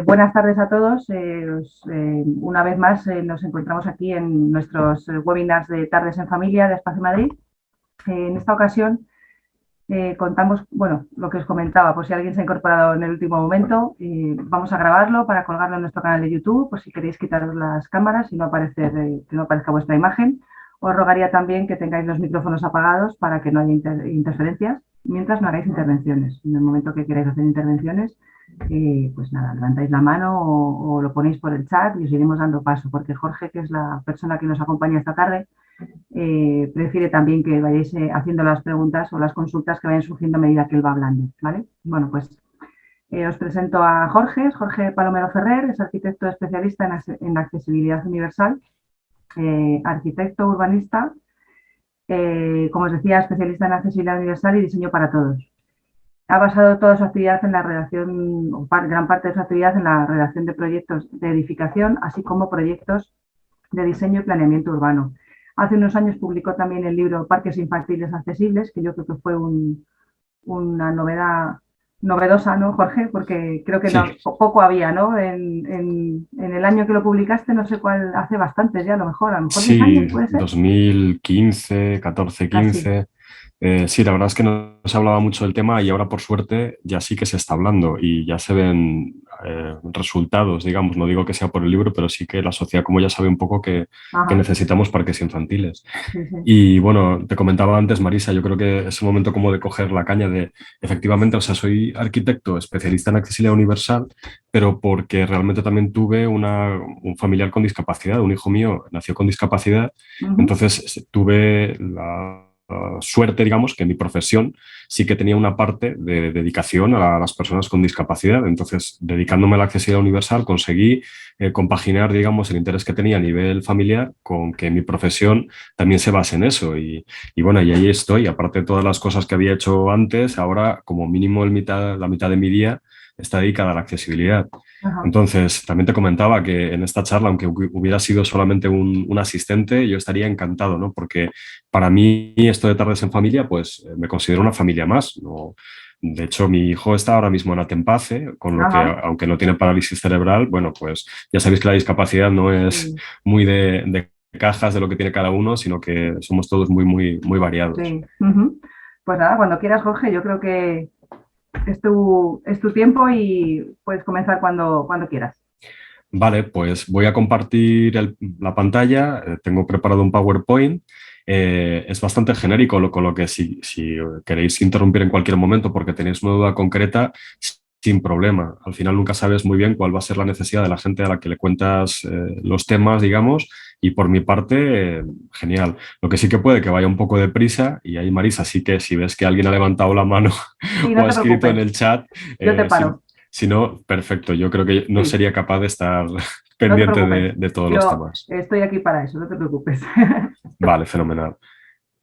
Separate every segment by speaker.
Speaker 1: Buenas tardes a todos. Una vez más nos encontramos aquí en nuestros webinars de Tardes en Familia de Espacio Madrid. En esta ocasión contamos, bueno, lo que os comentaba, por si alguien se ha incorporado en el último momento, vamos a grabarlo para colgarlo en nuestro canal de YouTube, por si queréis quitaros las cámaras y que no aparezca vuestra imagen. Os rogaría también que tengáis los micrófonos apagados para que no haya interferencias mientras no hagáis intervenciones. En el momento que queráis hacer intervenciones, pues nada, levantáis la mano o lo ponéis por el chat y os iremos dando paso, porque Jorge, que es la persona que nos acompaña esta tarde, prefiere también que vayáis haciendo las preguntas o las consultas que vayan surgiendo a medida que él va hablando, ¿vale? Bueno, pues os presento a Jorge, es Jorge Palomero Ferrer, es arquitecto especialista en accesibilidad universal, arquitecto urbanista, como os decía, especialista en accesibilidad universal y diseño para todos. Ha basado toda su actividad en la redacción, o gran parte de su actividad en la redacción de proyectos de edificación, así como proyectos de diseño y planeamiento urbano. Hace unos años publicó también el libro Parques Infantiles Accesibles, que yo creo que fue una novedad novedosa, ¿no, Jorge? Porque creo que
Speaker 2: Sí,
Speaker 1: no, poco había, ¿no? En el año que lo publicaste, no sé cuál, hace bastantes ya, a lo mejor 10 años,
Speaker 2: sí,
Speaker 1: ¿puede ser?
Speaker 2: 2015, 14,
Speaker 1: Casi.
Speaker 2: 15. Sí, la verdad es que no se hablaba mucho del tema y ahora por suerte ya sí que se está hablando y ya se ven resultados, digamos. No digo que sea por el libro, pero sí que la sociedad como ya sabe un poco que
Speaker 1: Ajá,
Speaker 2: necesitamos parques infantiles.
Speaker 1: sí, sí.
Speaker 2: Y bueno, te comentaba antes, Marisa, yo creo que es el momento como de coger la caña de, efectivamente, o sea, soy arquitecto especialista en accesibilidad universal, pero porque realmente también tuve un familiar con discapacidad, un hijo mío nació con discapacidad,
Speaker 1: Ujú.
Speaker 2: entonces tuve la suerte, digamos, que mi profesión sí que tenía una parte de dedicación a las personas con discapacidad, entonces dedicándome a la accesibilidad universal conseguí compaginar, digamos, el interés que tenía a nivel familiar con que mi profesión también se basa en eso. Y bueno, y ahí estoy. Aparte de todas las cosas que había hecho antes, ahora como mínimo la mitad de mi día está dedicada a la accesibilidad.
Speaker 1: Ajá.
Speaker 2: Entonces, también te comentaba que en esta charla, aunque hubiera sido solamente un asistente, yo estaría encantado, ¿no? Porque para mí esto de Tardes en Familia, pues me considero una familia más, ¿no? De hecho, mi hijo está ahora mismo en Atempace, con lo que,
Speaker 1: Ajá.
Speaker 2: aunque no tiene parálisis cerebral, bueno, pues ya sabéis que la discapacidad no es
Speaker 1: Sí,
Speaker 2: muy de cajas de lo que tiene cada uno, sino que somos todos muy, muy, muy variados.
Speaker 1: sí. Ujú. Pues nada, cuando quieras, Jorge, yo creo que es tu tiempo y puedes comenzar cuando quieras.
Speaker 2: Vale, pues voy a compartir la pantalla. Tengo preparado un PowerPoint. Es bastante genérico, con lo que si queréis interrumpir en cualquier momento porque tenéis una duda concreta, sin problema. Al final nunca sabes muy bien cuál va a ser la necesidad de la gente a la que le cuentas los temas, digamos, y por mi parte, genial. Lo que sí que puede que vaya un poco deprisa, y ahí Marisa, sí que si ves que alguien ha levantado la mano
Speaker 1: Sí,
Speaker 2: o
Speaker 1: no
Speaker 2: ha
Speaker 1: te
Speaker 2: escrito en
Speaker 1: preocupes,
Speaker 2: el chat,
Speaker 1: yo te
Speaker 2: si,
Speaker 1: paro.
Speaker 2: si no, perfecto. Yo creo que no
Speaker 1: Sí,
Speaker 2: sería capaz de estar
Speaker 1: no te
Speaker 2: pendiente
Speaker 1: preocupes.
Speaker 2: de todos los
Speaker 1: Yo
Speaker 2: temas.
Speaker 1: estoy aquí para eso, no te preocupes.
Speaker 2: Vale, fenomenal.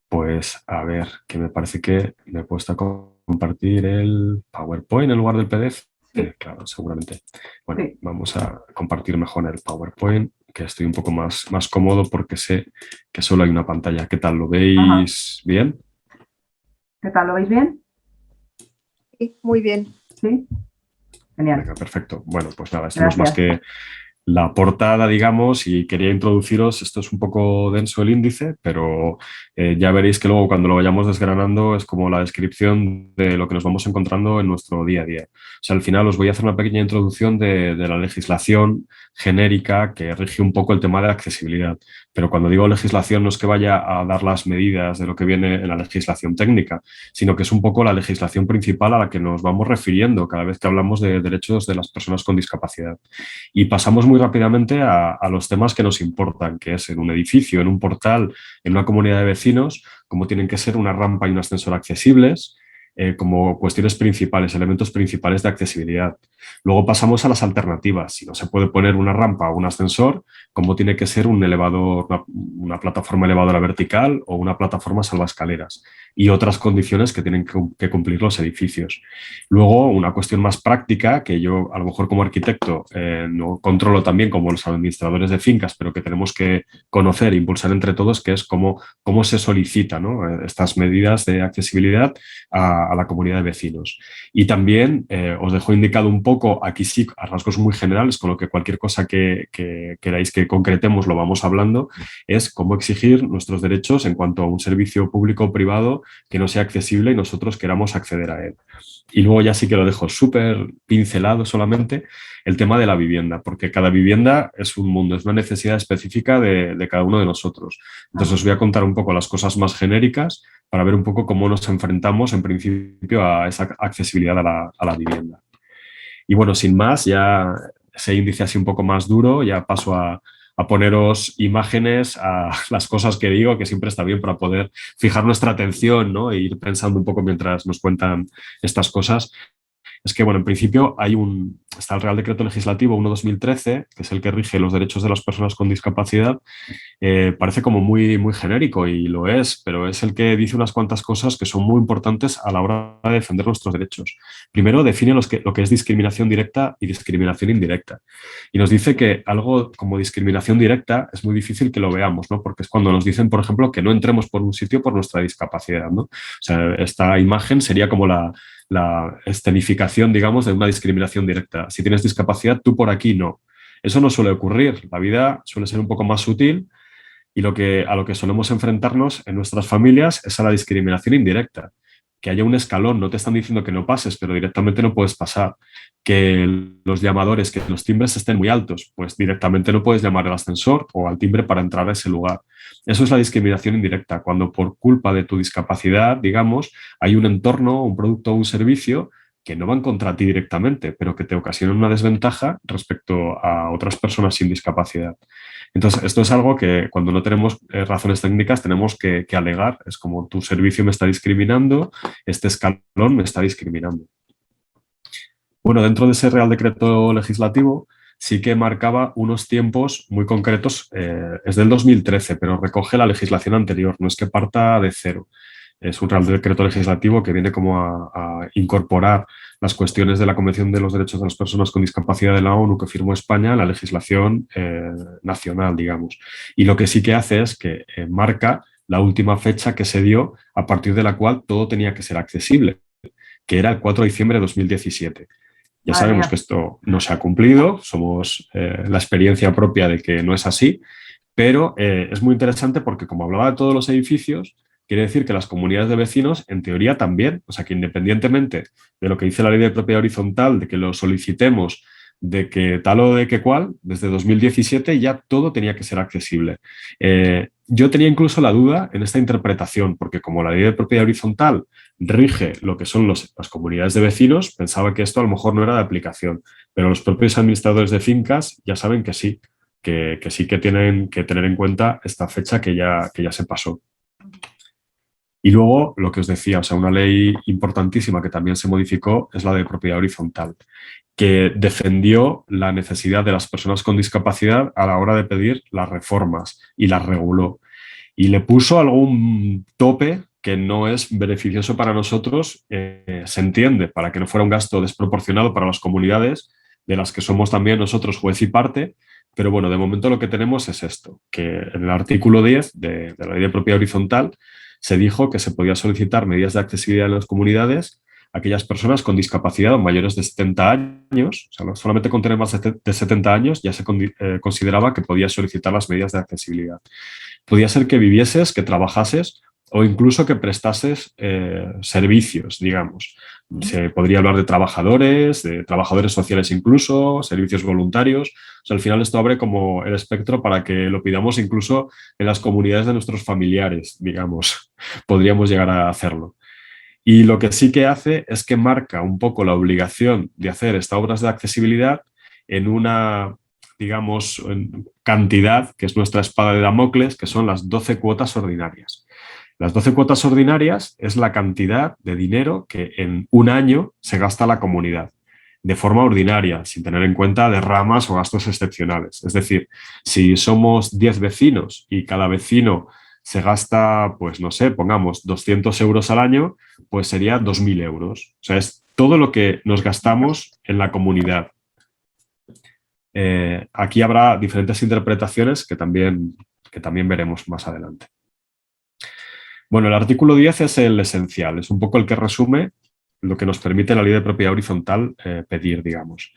Speaker 2: Pues a ver, que me parece que me he puesto a compartir el PowerPoint en lugar del PDF.
Speaker 1: Sí,
Speaker 2: Claro, seguramente. Bueno,
Speaker 1: sí,
Speaker 2: vamos a compartir mejor el PowerPoint, que estoy un poco más cómodo porque sé que solo hay una pantalla. ¿Qué tal? ¿Lo
Speaker 1: ajá.
Speaker 2: veis bien?
Speaker 1: ¿Qué tal? ¿Lo veis bien?
Speaker 3: Sí, muy bien.
Speaker 1: Sí, genial.
Speaker 2: Venga, perfecto. Bueno, pues nada, esto no es más
Speaker 1: Gracias.
Speaker 2: que la portada, digamos, y quería introduciros, esto es un poco denso el índice, pero ya veréis que luego cuando lo vayamos desgranando es como la descripción de lo que nos vamos encontrando en nuestro día a día. O sea, al final os voy a hacer una pequeña introducción de la legislación genérica que rige un poco el tema de la accesibilidad. Pero cuando digo legislación no es que vaya a dar las medidas de lo que viene en la legislación técnica, sino que es un poco la legislación principal a la que nos vamos refiriendo cada vez que hablamos de derechos de las personas con discapacidad. Y pasamos muy rápidamente a los temas que nos importan, que es en un edificio, en un portal, en una comunidad de vecinos, cómo tienen que ser una rampa y un ascensor accesibles, como cuestiones principales, elementos principales de accesibilidad. Luego pasamos a las alternativas. Si no se puede poner una rampa o un ascensor, cómo tiene que ser un elevador, una plataforma elevadora vertical o una plataforma salvaescaleras. y otras condiciones que tienen que cumplir los edificios. Luego, una cuestión más práctica, que yo a lo mejor como arquitecto no controlo tan bien como los administradores de fincas, pero que tenemos que conocer e impulsar entre todos, que es cómo se solicita, ¿no?, estas medidas de accesibilidad a la comunidad de vecinos. Y también os dejo indicado un poco, aquí sí, a rasgos muy generales, con lo que cualquier cosa que queráis que concretemos lo vamos hablando, es cómo exigir nuestros derechos en cuanto a un servicio público o privado que no sea accesible y nosotros queramos acceder a él. Y luego ya sí que lo dejo súper pincelado solamente, el tema de la vivienda, porque cada vivienda es un mundo, es una necesidad específica de cada uno de nosotros. Entonces os voy a contar un poco las cosas más genéricas para ver un poco cómo nos enfrentamos en principio a esa accesibilidad a la vivienda. Y bueno, sin más, ya ese índice así un poco más duro, ya paso a poneros imágenes a las cosas que digo, que siempre está bien para poder fijar nuestra atención, ¿no?, e ir pensando un poco mientras nos cuentan estas cosas. Es que, bueno, en principio está el Real Decreto Legislativo 1/2013, que es el que rige los derechos de las personas con discapacidad. Parece como muy, muy genérico, y lo es, pero es el que dice unas cuantas cosas que son muy importantes a la hora de defender nuestros derechos. Primero, define lo que es discriminación directa y discriminación indirecta. Y nos dice que algo como discriminación directa es muy difícil que lo veamos, ¿no?, porque es cuando nos dicen, por ejemplo, que no entremos por un sitio por nuestra discapacidad, ¿no? O sea, esta imagen sería como la escenificación, digamos, de una discriminación directa. Si tienes discapacidad, tú por aquí no. Eso no suele ocurrir. La vida suele ser un poco más sutil, y a lo que solemos enfrentarnos en nuestras familias es a la discriminación indirecta. Que haya un escalón, no te están diciendo que no pases, pero directamente no puedes pasar. Que los llamadores, que los timbres estén muy altos, pues directamente no puedes llamar al ascensor o al timbre para entrar a ese lugar. Eso es la discriminación indirecta, cuando por culpa de tu discapacidad, digamos, hay un entorno, un producto o un servicio que no van contra ti directamente, pero que te ocasionan una desventaja respecto a otras personas sin discapacidad. Entonces, esto es algo que cuando no tenemos razones técnicas tenemos que alegar. Es como: tu servicio me está discriminando, este escalón me está discriminando. Bueno, dentro de ese Real Decreto Legislativo sí que marcaba unos tiempos muy concretos. Es del 2013, pero recoge la legislación anterior, no es que parta de cero. Es un Real Decreto Legislativo que viene como a incorporar las cuestiones de la Convención de los Derechos de las Personas con Discapacidad de la ONU que firmó España en la legislación nacional, digamos. Y lo que sí que hace es que marca la última fecha que se dio a partir de la cual todo tenía que ser accesible, que era el 4 de diciembre de 2017. Ya sabemos que esto no se ha cumplido, somos la experiencia propia de que no es así, pero es muy interesante porque, como hablaba de todos los edificios, quiere decir que las comunidades de vecinos, en teoría, también, o sea, que independientemente de lo que dice la ley de propiedad horizontal, de que lo solicitemos, de que tal o de que cual, desde 2017 ya todo tenía que ser accesible. Yo tenía incluso la duda en esta interpretación, porque como la ley de propiedad horizontal rige lo que son las comunidades de vecinos, pensaba que esto a lo mejor no era de aplicación, pero los propios administradores de fincas ya saben que sí, que sí que tienen que tener en cuenta esta fecha que ya se pasó. Y luego, lo que os decía, o sea, una ley importantísima que también se modificó es la de propiedad horizontal, que defendió la necesidad de las personas con discapacidad a la hora de pedir las reformas y las reguló. Y le puso algún tope que no es beneficioso para nosotros, se entiende, para que no fuera un gasto desproporcionado para las comunidades, de las que somos también nosotros juez y parte. Pero bueno, de momento lo que tenemos es esto, que en el artículo 10 de la ley de propiedad horizontal se dijo que se podía solicitar medidas de accesibilidad en las comunidades a aquellas personas con discapacidad o mayores de 70 años, o sea, no solamente con tener más de 70 años ya se consideraba que podías solicitar las medidas de accesibilidad. Podía ser que vivieses, que trabajases o incluso que prestases servicios, digamos. Se podría hablar de trabajadores sociales incluso, servicios voluntarios. O sea, al final esto abre como el espectro para que lo pidamos incluso en las comunidades de nuestros familiares, digamos. Podríamos llegar a hacerlo. Y lo que sí que hace es que marca un poco la obligación de hacer estas obras de accesibilidad en una, digamos, cantidad, que es nuestra espada de Damocles, que son las 12 cuotas ordinarias. Las 12 cuotas ordinarias es la cantidad de dinero que en un año se gasta la comunidad, de forma ordinaria, sin tener en cuenta derramas o gastos excepcionales. Es decir, si somos 10 vecinos y cada vecino se gasta, pues no sé, pongamos 200 euros al año, pues sería 2.000 euros. O sea, es todo lo que nos gastamos en la comunidad. Aquí habrá diferentes interpretaciones que también veremos más adelante. Bueno, el artículo 10 es el esencial, es un poco el que resume lo que nos permite la ley de propiedad horizontal pedir, digamos.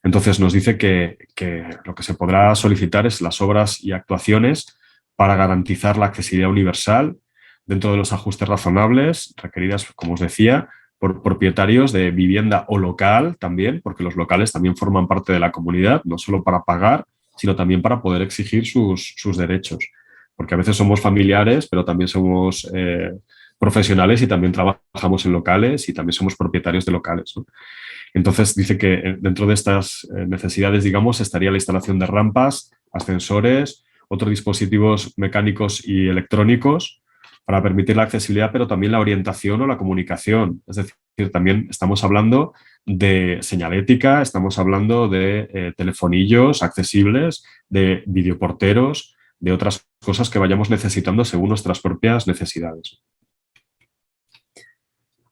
Speaker 2: Entonces nos dice que lo que se podrá solicitar es las obras y actuaciones para garantizar la accesibilidad universal dentro de los ajustes razonables requeridas, como os decía, por propietarios de vivienda o local también, porque los locales también forman parte de la comunidad, no solo para pagar, sino también para poder exigir sus derechos. Porque a veces somos familiares, pero también somos profesionales y también trabajamos en locales y también somos propietarios de locales, ¿no? Entonces dice que dentro de estas necesidades, digamos, estaría la instalación de rampas, ascensores, otros dispositivos mecánicos y electrónicos para permitir la accesibilidad, pero también la orientación o la comunicación. Es decir, también estamos hablando de señalética, estamos hablando de telefonillos accesibles, de videoporteros, de otras cosas que vayamos necesitando según nuestras propias necesidades.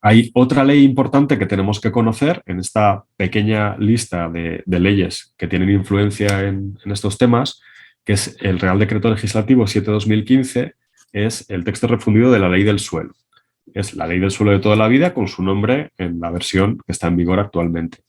Speaker 2: Hay otra ley importante que tenemos que conocer en esta pequeña lista de leyes que tienen influencia en estos temas, que es el Real Decreto Legislativo 7/2015, es el texto refundido de la Ley del Suelo. Es la Ley del Suelo de toda la vida con su nombre en la versión que está en vigor actualmente,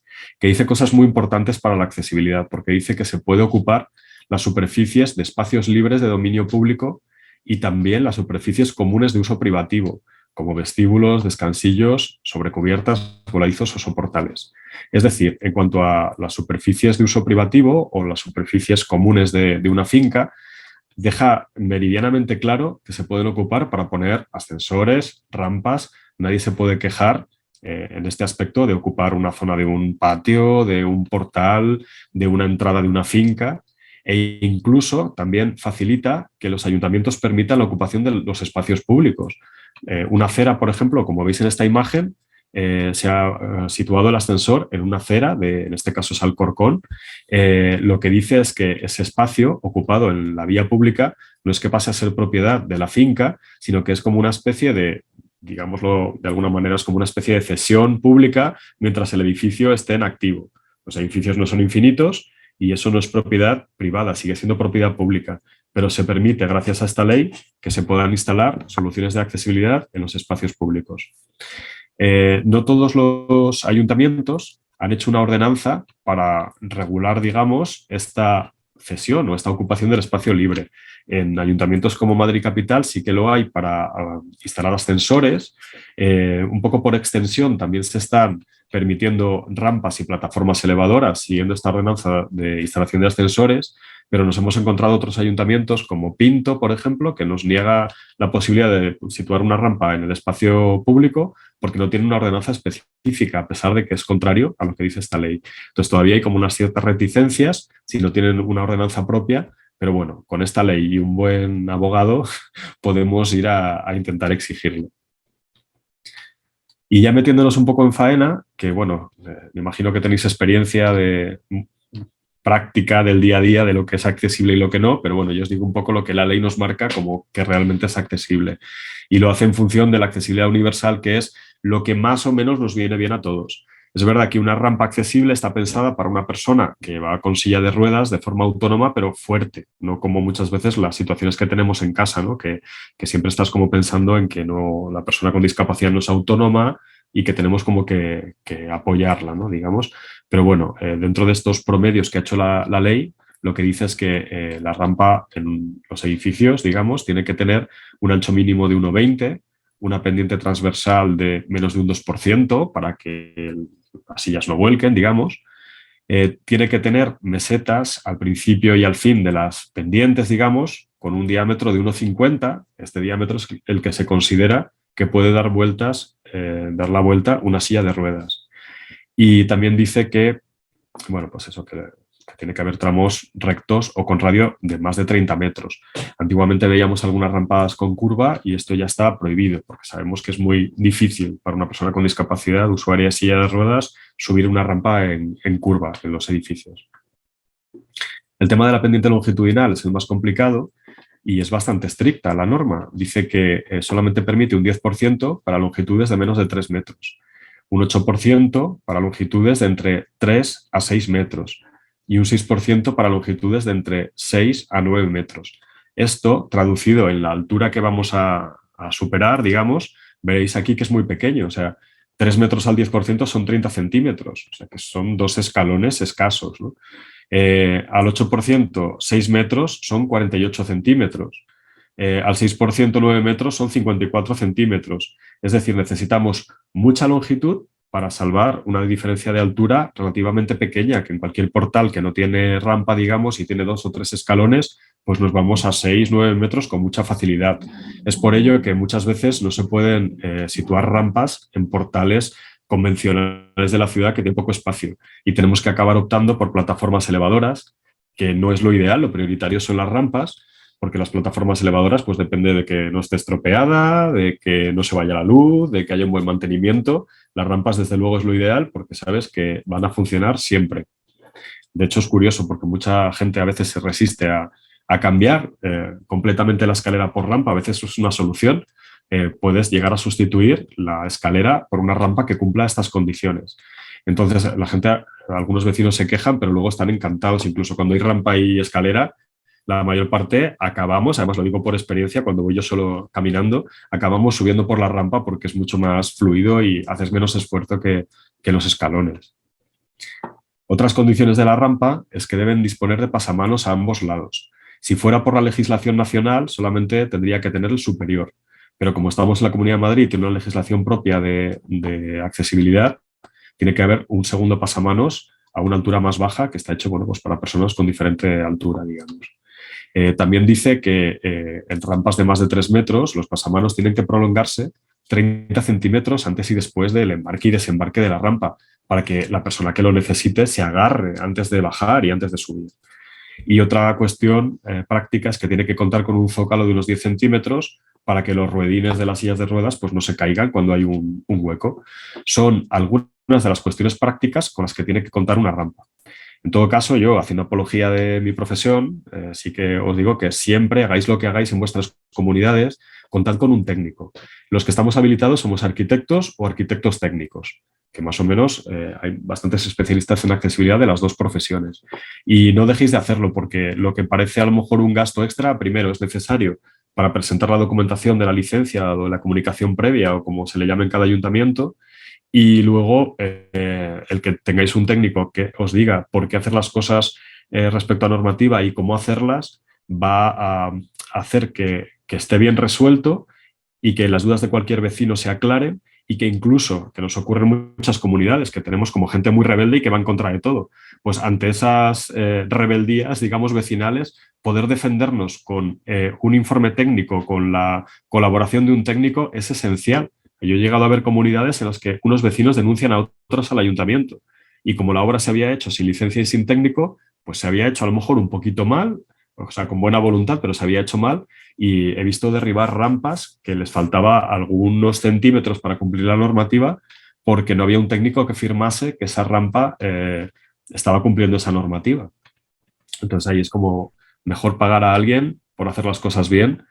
Speaker 2: que dice cosas muy importantes para la accesibilidad, porque dice que se puede ocupar las superficies de espacios libres de dominio público y también las superficies comunes de uso privativo, como vestíbulos, descansillos, sobrecubiertas, voladizos o soportales. Es decir, en cuanto a las superficies de uso privativo o las superficies comunes de una finca, deja meridianamente claro que se pueden ocupar para poner ascensores, rampas. Nadie se puede quejar en este aspecto de ocupar una zona de un patio, de un portal, de una entrada de una finca. E incluso también facilita que los ayuntamientos permitan la ocupación de los espacios públicos. Una acera, por ejemplo, como veis en esta imagen, se ha situado el ascensor en una acera, en este caso es Alcorcón. Lo que dice es que ese espacio ocupado en la vía pública no es que pase a ser propiedad de la finca, sino que es como una especie de, digámoslo de alguna manera, es como una especie de cesión pública mientras el edificio esté en activo. Los edificios no son infinitos y eso no es propiedad privada, sigue siendo propiedad pública, pero se permite, gracias a esta ley, que se puedan instalar soluciones de accesibilidad en los espacios públicos. No todos los ayuntamientos han hecho una ordenanza para regular, digamos, esta cesión o esta ocupación del espacio libre. En ayuntamientos como Madrid Capital sí que lo hay para instalar ascensores. Un poco por extensión también se están permitiendo rampas y plataformas elevadoras siguiendo esta ordenanza de instalación de ascensores, pero nos hemos encontrado otros ayuntamientos como Pinto, por ejemplo, que nos niega la posibilidad de situar una rampa en el espacio público porque no tiene una ordenanza específica, a pesar de que es contrario a lo que dice esta ley. Entonces todavía hay como unas ciertas reticencias si no tienen una ordenanza propia, pero bueno, con esta ley y un buen abogado podemos ir a intentar exigirlo. Y ya metiéndonos un poco en faena, que bueno, me imagino que tenéis experiencia de práctica del día a día de lo que es accesible y lo que no, pero bueno, yo os digo un poco lo que la ley nos marca como que realmente es accesible. Y lo hace en función de la accesibilidad universal, que es lo que más o menos nos viene bien a todos. Es verdad que una rampa accesible está pensada para una persona que va con silla de ruedas de forma autónoma, pero fuerte, no como muchas veces las situaciones que tenemos en casa, ¿no? Que siempre estás como pensando en que no, la persona con discapacidad no es autónoma y que tenemos como que apoyarla, ¿no? Digamos. Pero bueno, dentro de estos promedios que ha hecho la ley, lo que dice es que la rampa en los edificios, digamos, tiene que tener un ancho mínimo de 1,20, una pendiente transversal de menos de un 2% para que las sillas no vuelquen, digamos. Tiene que tener mesetas al principio y al fin de las pendientes, digamos, con un diámetro de 1,50. Este diámetro es el que se considera que puede dar dar la vuelta una silla de ruedas. Y también dice que, bueno, pues eso, que tiene que haber tramos rectos o con radio de más de 30 metros. Antiguamente veíamos algunas rampas con curva y esto ya está prohibido, porque sabemos que es muy difícil para una persona con discapacidad, usuaria de silla de ruedas, subir una rampa en curva en los edificios. El tema de la pendiente longitudinal es el más complicado y es bastante estricta la norma. Dice que solamente permite un 10% para longitudes de menos de 3 metros, un 8% para longitudes de entre 3 a 6 metros y un 6% para longitudes de entre 6 a 9 metros. Esto, traducido en la altura que vamos a superar, digamos, veréis aquí que es muy pequeño. O sea, 3 metros al 10% son 30 centímetros. O sea, que son 2 escalones escasos, ¿no? Al 8%, 6 metros son 48 centímetros. Al 6%, 9 metros son 54 centímetros. Es decir, necesitamos mucha longitud para salvar una diferencia de altura relativamente pequeña, que en cualquier portal que no tiene rampa, digamos, y tiene 2 o 3 escalones, pues nos vamos a 6, 9 metros con mucha facilidad. Es por ello que muchas veces no se pueden situar rampas en portales convencionales de la ciudad que tienen poco espacio y tenemos que acabar optando por plataformas elevadoras, que no es lo ideal, lo prioritario son las rampas, porque las plataformas elevadoras pues depende de que no esté estropeada, de que no se vaya la luz, de que haya un buen mantenimiento. Las rampas desde luego es lo ideal porque sabes que van a funcionar siempre. De hecho es curioso porque mucha gente a veces se resiste a cambiar completamente la escalera por rampa, a veces es una solución. Puedes llegar a sustituir la escalera por una rampa que cumpla estas condiciones. Entonces la gente, algunos vecinos se quejan, pero luego están encantados, incluso cuando hay rampa y escalera, la mayor parte acabamos, además lo digo por experiencia, cuando voy yo solo caminando, acabamos subiendo por la rampa porque es mucho más fluido y haces menos esfuerzo que los escalones. Otras condiciones de la rampa es que deben disponer de pasamanos a ambos lados. Si fuera por la legislación nacional, solamente tendría que tener el superior. Pero como estamos en la Comunidad de Madrid y tiene una legislación propia de accesibilidad, tiene que haber un segundo pasamanos a una altura más baja que está hecho bueno, pues para personas con diferente altura, digamos. También dice que en rampas de más de 3 metros los pasamanos tienen que prolongarse 30 centímetros antes y después del embarque y desembarque de la rampa para que la persona que lo necesite se agarre antes de bajar y antes de subir. Y otra cuestión práctica es que tiene que contar con un zócalo de unos 10 centímetros para que los ruedines de las sillas de ruedas pues, no se caigan cuando hay un hueco. Son algunas de las cuestiones prácticas con las que tiene que contar una rampa. En todo caso, yo, haciendo apología de mi profesión, sí que os digo que siempre hagáis lo que hagáis en vuestras comunidades, contad con un técnico. Los que estamos habilitados somos arquitectos o arquitectos técnicos, que más o menos hay bastantes especialistas en accesibilidad de las dos profesiones. Y no dejéis de hacerlo porque lo que parece a lo mejor un gasto extra, primero es necesario para presentar la documentación de la licencia o de la comunicación previa o como se le llame en cada ayuntamiento. Y luego el que tengáis un técnico que os diga por qué hacer las cosas respecto a normativa y cómo hacerlas va a hacer que esté bien resuelto y que las dudas de cualquier vecino se aclaren y que incluso, que nos ocurre en muchas comunidades, que tenemos como gente muy rebelde y que va en contra de todo, pues ante esas rebeldías, digamos, vecinales, poder defendernos con un informe técnico, con la colaboración de un técnico es esencial. Yo he llegado a ver comunidades en las que unos vecinos denuncian a otros al ayuntamiento y como la obra se había hecho sin licencia y sin técnico, pues se había hecho a lo mejor un poquito mal, o sea, con buena voluntad, pero se había hecho mal y he visto derribar rampas que les faltaba algunos centímetros para cumplir la normativa porque no había un técnico que firmase que esa rampa estaba cumpliendo esa normativa. Entonces ahí es como mejor pagar a alguien por hacer las cosas bien.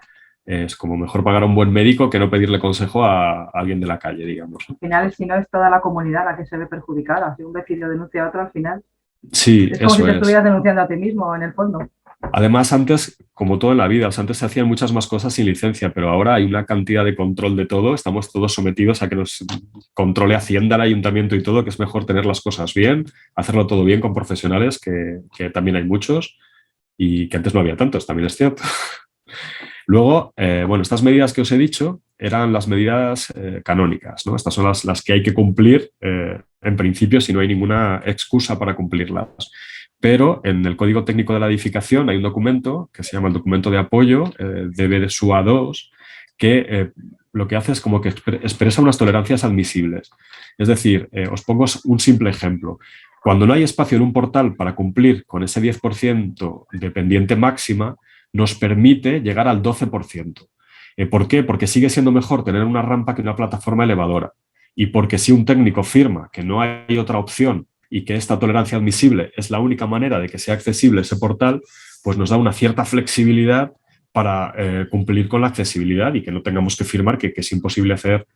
Speaker 2: Es como mejor pagar a un buen médico que no pedirle consejo a alguien de la calle, digamos.
Speaker 1: Al final, si no, es toda la comunidad la que se ve perjudicada. Si un vecino denuncia a otro, al final
Speaker 2: sí,
Speaker 1: es como si te estuvieras denunciando a ti mismo, en el fondo.
Speaker 2: Además, antes, como todo en la vida, antes se hacían muchas más cosas sin licencia, pero ahora hay una cantidad de control de todo, estamos todos sometidos a que nos controle Hacienda, el ayuntamiento y todo, que es mejor tener las cosas bien, hacerlo todo bien con profesionales, que también hay muchos, y que antes no había tantos, también es cierto. Luego, bueno, estas medidas que os he dicho eran las medidas canónicas, ¿no? Estas son las que hay que cumplir en principio si no hay ninguna excusa para cumplirlas. Pero en el Código Técnico de la Edificación hay un documento que se llama el documento de apoyo, DB-SUA2, que lo que hace es como que expresa unas tolerancias admisibles. Es decir, os pongo un simple ejemplo. Cuando no hay espacio en un portal para cumplir con ese 10% de pendiente máxima, nos permite llegar al 12%. ¿Por qué? Porque sigue siendo mejor tener una rampa que una plataforma elevadora. Y porque si un técnico firma que no hay otra opción y que esta tolerancia admisible es la única manera de que sea accesible ese portal, pues nos da una cierta flexibilidad para cumplir con la accesibilidad y que no tengamos que firmar que es imposible hacer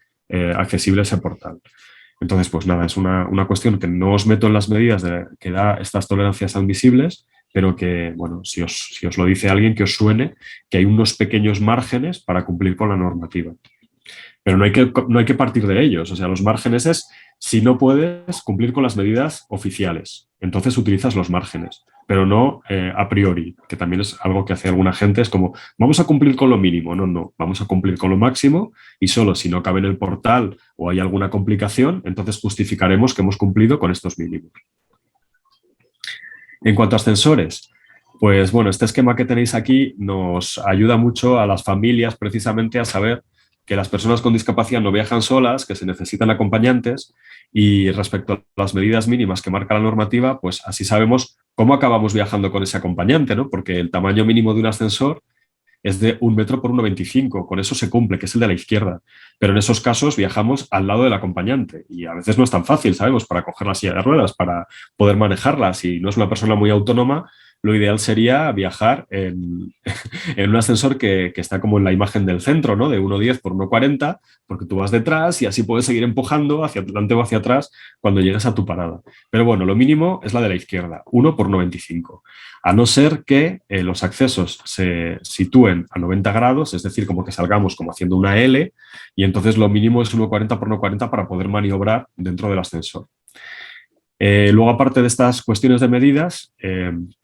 Speaker 2: accesible ese portal. Entonces, pues nada, es una cuestión que no os meto en las medidas que da estas tolerancias admisibles, pero que, bueno, si os lo dice alguien, que os suene que hay unos pequeños márgenes para cumplir con la normativa. Pero no hay que partir de ellos. O sea, los márgenes es si no puedes cumplir con las medidas oficiales. Entonces utilizas los márgenes, pero no a priori, que también es algo que hace alguna gente. Es como, vamos a cumplir con lo mínimo. No, vamos a cumplir con lo máximo y solo si no cabe en el portal o hay alguna complicación, entonces justificaremos que hemos cumplido con estos mínimos. En cuanto a ascensores, pues bueno, este esquema que tenéis aquí nos ayuda mucho a las familias precisamente a saber que las personas con discapacidad no viajan solas, que se necesitan acompañantes y respecto a las medidas mínimas que marca la normativa, pues así sabemos cómo acabamos viajando con ese acompañante, ¿no? Porque el tamaño mínimo de un ascensor es de 1 metro por 1,25, con eso se cumple, que es el de la izquierda. Pero en esos casos viajamos al lado del acompañante y a veces no es tan fácil, sabemos, para coger la silla de ruedas, para poder manejarla. Si no es una persona muy autónoma, lo ideal sería viajar en un ascensor que está como en la imagen del centro, ¿no? De 1,10 por 1,40, porque tú vas detrás y así puedes seguir empujando hacia adelante o hacia atrás cuando llegues a tu parada. Pero bueno, lo mínimo es la de la izquierda, 1 por 1,25. A no ser que los accesos se sitúen a 90 grados, es decir, como que salgamos como haciendo una L, y entonces lo mínimo es 1,40 por 1,40 para poder maniobrar dentro del ascensor. Luego, aparte de estas cuestiones de medidas,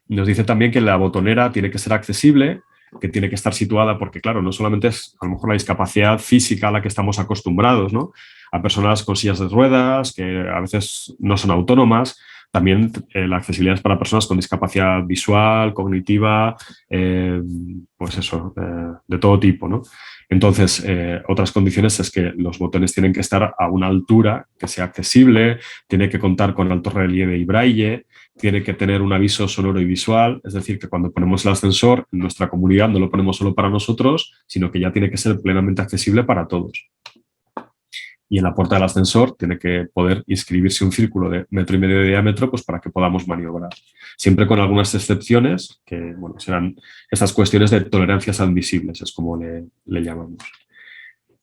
Speaker 2: nos dice también que la botonera tiene que ser accesible, que tiene que estar situada, porque claro, no solamente es a lo mejor la discapacidad física a la que estamos acostumbrados, ¿no? A personas con sillas de ruedas, que a veces no son autónomas, también la accesibilidad es para personas con discapacidad visual, cognitiva, pues eso, de todo tipo, ¿no? Entonces, otras condiciones es que los botones tienen que estar a una altura que sea accesible, tiene que contar con alto relieve y braille, tiene que tener un aviso sonoro y visual, es decir, que cuando ponemos el ascensor en nuestra comunidad no lo ponemos solo para nosotros, sino que ya tiene que ser plenamente accesible para todos. Y en la puerta del ascensor tiene que poder inscribirse un círculo de 1,5 metros de diámetro, pues para que podamos maniobrar. Siempre con algunas excepciones, que bueno, serán estas cuestiones de tolerancias admisibles, es como le llamamos.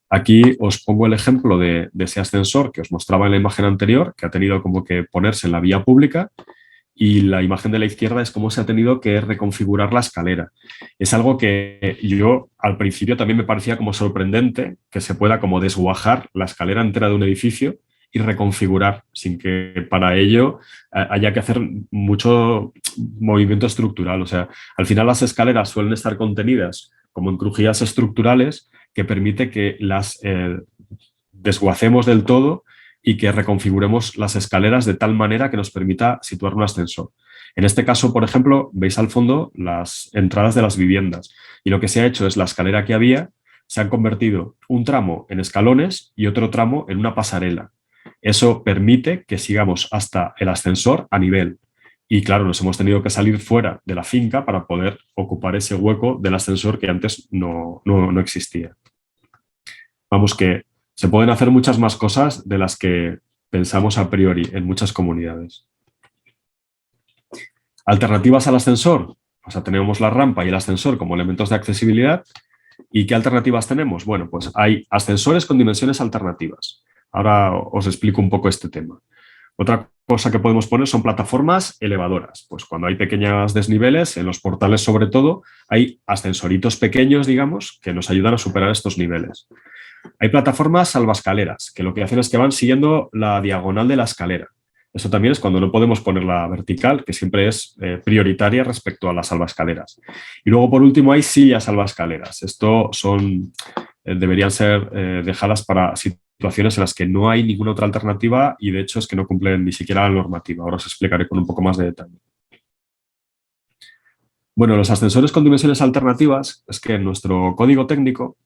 Speaker 2: Aquí os pongo el ejemplo de ese ascensor que os mostraba en la imagen anterior, que ha tenido como que ponerse en la vía pública, y la imagen de la izquierda es cómo se ha tenido que reconfigurar la escalera. Es algo que yo al principio también me parecía como sorprendente, que se pueda como desguajar la escalera entera de un edificio y reconfigurar, sin que para ello haya que hacer mucho movimiento estructural. O sea, al final las escaleras suelen estar contenidas como en crujías estructurales que permite que las desguacemos del todo y que reconfiguremos las escaleras de tal manera que nos permita situar un ascensor. En este caso, por ejemplo, veis al fondo las entradas de las viviendas y lo que se ha hecho es la escalera que había, se han convertido un tramo en escalones y otro tramo en una pasarela. Eso permite que sigamos hasta el ascensor a nivel. Y claro, nos hemos tenido que salir fuera de la finca para poder ocupar ese hueco del ascensor que antes no existía. Vamos, que se pueden hacer muchas más cosas de las que pensamos a priori en muchas comunidades. ¿Alternativas al ascensor? O sea, tenemos la rampa y el ascensor como elementos de accesibilidad. ¿Y qué alternativas tenemos? Bueno, pues hay ascensores con dimensiones alternativas. Ahora os explico un poco este tema. Otra cosa que podemos poner son plataformas elevadoras. Pues cuando hay pequeños desniveles, en los portales sobre todo, hay ascensoritos pequeños, digamos, que nos ayudan a superar estos niveles. Hay plataformas salvaescaleras, que lo que hacen es que van siguiendo la diagonal de la escalera. Eso también es cuando no podemos ponerla vertical, que siempre es prioritaria respecto a las salvaescaleras. Y luego, por último, hay sillas salvaescaleras. Esto deberían ser dejadas para situaciones en las que no hay ninguna otra alternativa y, de hecho, es que no cumplen ni siquiera la normativa. Ahora os explicaré con un poco más de detalle. Bueno, los ascensores con dimensiones alternativas es que en nuestro código técnico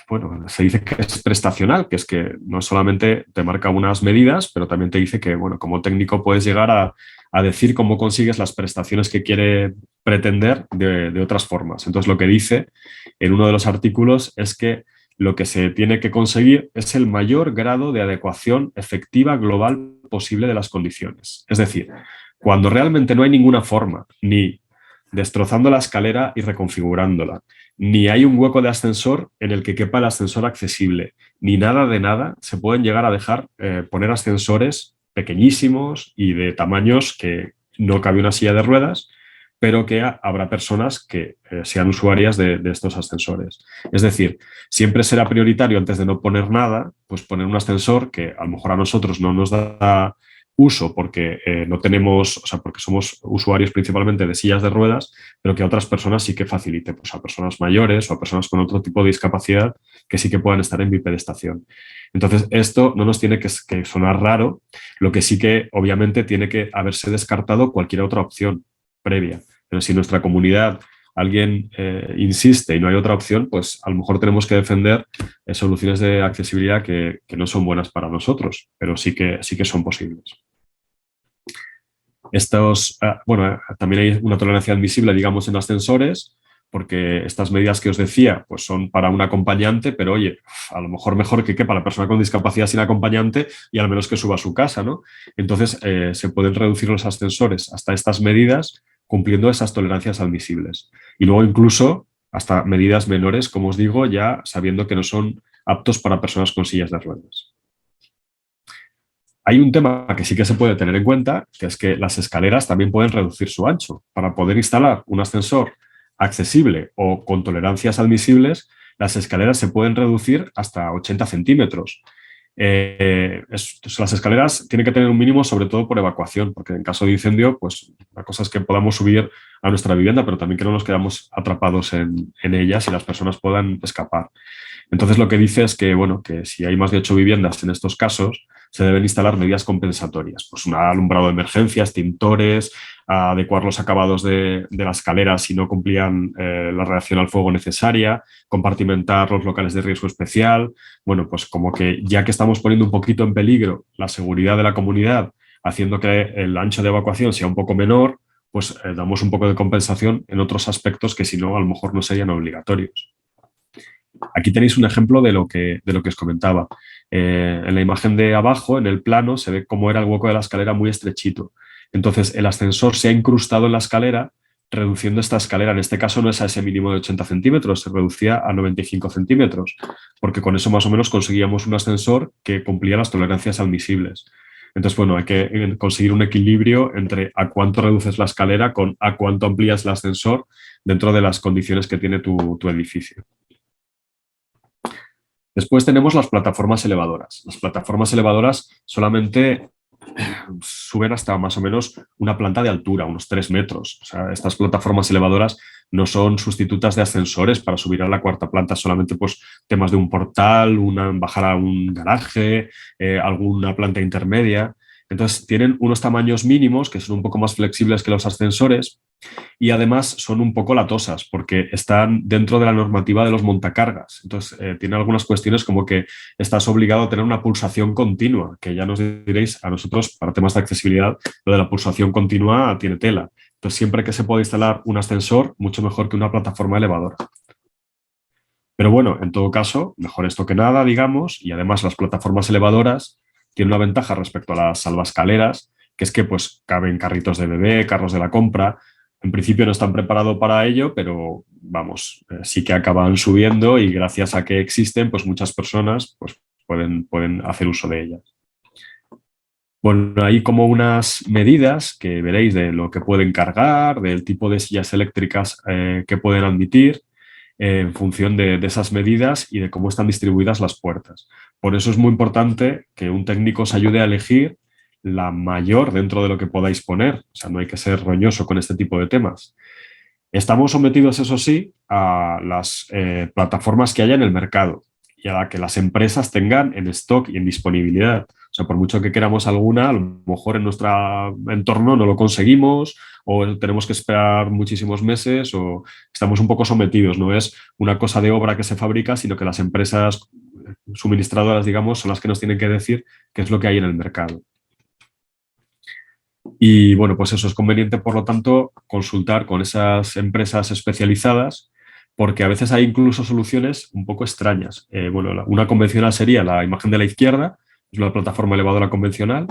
Speaker 2: bueno, se dice que es prestacional, que es que no solamente te marca unas medidas, pero también te dice que, bueno, como técnico puedes llegar a decir cómo consigues las prestaciones que quiere pretender de otras formas. Entonces, lo que dice en uno de los artículos es que lo que se tiene que conseguir es el mayor grado de adecuación efectiva global posible de las condiciones. Es decir, cuando realmente no hay ninguna forma, ni destrozando la escalera y reconfigurándola. Ni hay un hueco de ascensor en el que quepa el ascensor accesible, ni nada de nada. Se pueden llegar a dejar poner ascensores pequeñísimos y de tamaños que no cabe una silla de ruedas, pero que habrá personas que sean usuarias de estos ascensores. Es decir, siempre será prioritario, antes de no poner nada, pues poner un ascensor que a lo mejor a nosotros no nos da uso porque no tenemos, o sea, porque somos usuarios principalmente de sillas de ruedas, pero que a otras personas sí que facilite, pues a personas mayores o a personas con otro tipo de discapacidad que sí que puedan estar en bipedestación. Entonces, esto no nos tiene que sonar raro, lo que sí que obviamente tiene que haberse descartado cualquier otra opción previa. Pero si en nuestra comunidad alguien insiste y no hay otra opción, pues a lo mejor tenemos que defender soluciones de accesibilidad que no son buenas para nosotros, pero sí que son posibles. También hay una tolerancia admisible, digamos, en ascensores, porque estas medidas que os decía pues son para un acompañante, pero oye, a lo mejor que quepa la persona con discapacidad sin acompañante y al menos que suba a su casa, ¿no? Entonces se pueden reducir los ascensores hasta estas medidas cumpliendo esas tolerancias admisibles. Y luego incluso hasta medidas menores, como os digo, ya sabiendo que no son aptos para personas con sillas de ruedas. Hay un tema que sí que se puede tener en cuenta, que es que las escaleras también pueden reducir su ancho. Para poder instalar un ascensor accesible o con tolerancias admisibles, las escaleras se pueden reducir hasta 80 centímetros. Las escaleras tienen que tener un mínimo, sobre todo por evacuación, porque en caso de incendio, pues la cosa es que podamos subir a nuestra vivienda, pero también que no nos quedamos atrapados en ellas y las personas puedan escapar. Entonces lo que dice es que, bueno, que si hay más de 8 viviendas en estos casos, se deben instalar medidas compensatorias, pues un alumbrado de emergencia, extintores, adecuar los acabados de la escalera si no cumplían la reacción al fuego necesaria, compartimentar los locales de riesgo especial. Bueno, pues como que ya que estamos poniendo un poquito en peligro la seguridad de la comunidad, haciendo que el ancho de evacuación sea un poco menor, pues damos un poco de compensación en otros aspectos que si no a lo mejor no serían obligatorios. Aquí tenéis un ejemplo de lo que os comentaba. En la imagen de abajo, en el plano, se ve cómo era el hueco de la escalera muy estrechito. Entonces, el ascensor se ha incrustado en la escalera, reduciendo esta escalera. En este caso no es a ese mínimo de 80 centímetros, se reducía a 95 centímetros, porque con eso más o menos conseguíamos un ascensor que cumplía las tolerancias admisibles. Entonces, bueno, hay que conseguir un equilibrio entre a cuánto reduces la escalera con a cuánto amplías el ascensor dentro de las condiciones que tiene tu edificio. Después tenemos las plataformas elevadoras. Las plataformas elevadoras solamente suben hasta más o menos una planta de altura, unos 3 metros. O sea, estas plataformas elevadoras no son sustitutas de ascensores para subir a la 4ª planta, solamente pues temas de un portal, bajar a un garaje, alguna planta intermedia. Entonces tienen unos tamaños mínimos que son un poco más flexibles que los ascensores y además son un poco latosas porque están dentro de la normativa de los montacargas. Entonces tiene algunas cuestiones como que estás obligado a tener una pulsación continua, que ya nos diréis a nosotros para temas de accesibilidad, lo de la pulsación continua tiene tela. Entonces siempre que se pueda instalar un ascensor, mucho mejor que una plataforma elevadora. Pero bueno, en todo caso, mejor esto que nada, digamos, y además las plataformas elevadoras tienen una ventaja respecto a las salvaescaleras, que es que pues caben carritos de bebé, carros de la compra. En principio no están preparados para ello, pero vamos, sí que acaban subiendo y gracias a que existen, pues muchas personas pues, pueden hacer uso de ellas. Bueno, hay como unas medidas que veréis de lo que pueden cargar, del tipo de sillas eléctricas que pueden admitir, en función de esas medidas y de cómo están distribuidas las puertas. Por eso es muy importante que un técnico os ayude a elegir la mayor dentro de lo que podáis poner. O sea, no hay que ser roñoso con este tipo de temas. Estamos sometidos, eso sí, a las plataformas que haya en el mercado y a la que las empresas tengan en stock y en disponibilidad. O sea, por mucho que queramos alguna, a lo mejor en nuestro entorno no lo conseguimos o tenemos que esperar muchísimos meses o estamos un poco sometidos. No es una cosa de obra que se fabrica, sino que las empresas suministradoras, digamos, son las que nos tienen que decir qué es lo que hay en el mercado. Y bueno, pues eso es conveniente, por lo tanto, consultar con esas empresas especializadas porque a veces hay incluso soluciones un poco extrañas. Bueno, una convencional sería la imagen de la izquierda, es una plataforma elevadora convencional,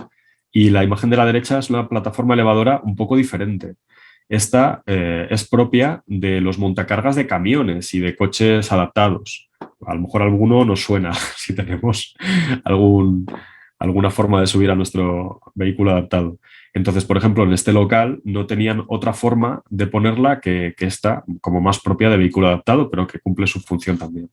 Speaker 2: y la imagen de la derecha es una plataforma elevadora un poco diferente. esta es propia de los montacargas de camiones y de coches adaptados. A lo mejor alguno nos suena si tenemos alguna forma de subir a nuestro vehículo adaptado. Entonces, por ejemplo, en este local no tenían otra forma de ponerla que esta, como más propia de vehículo adaptado, pero que cumple su función también.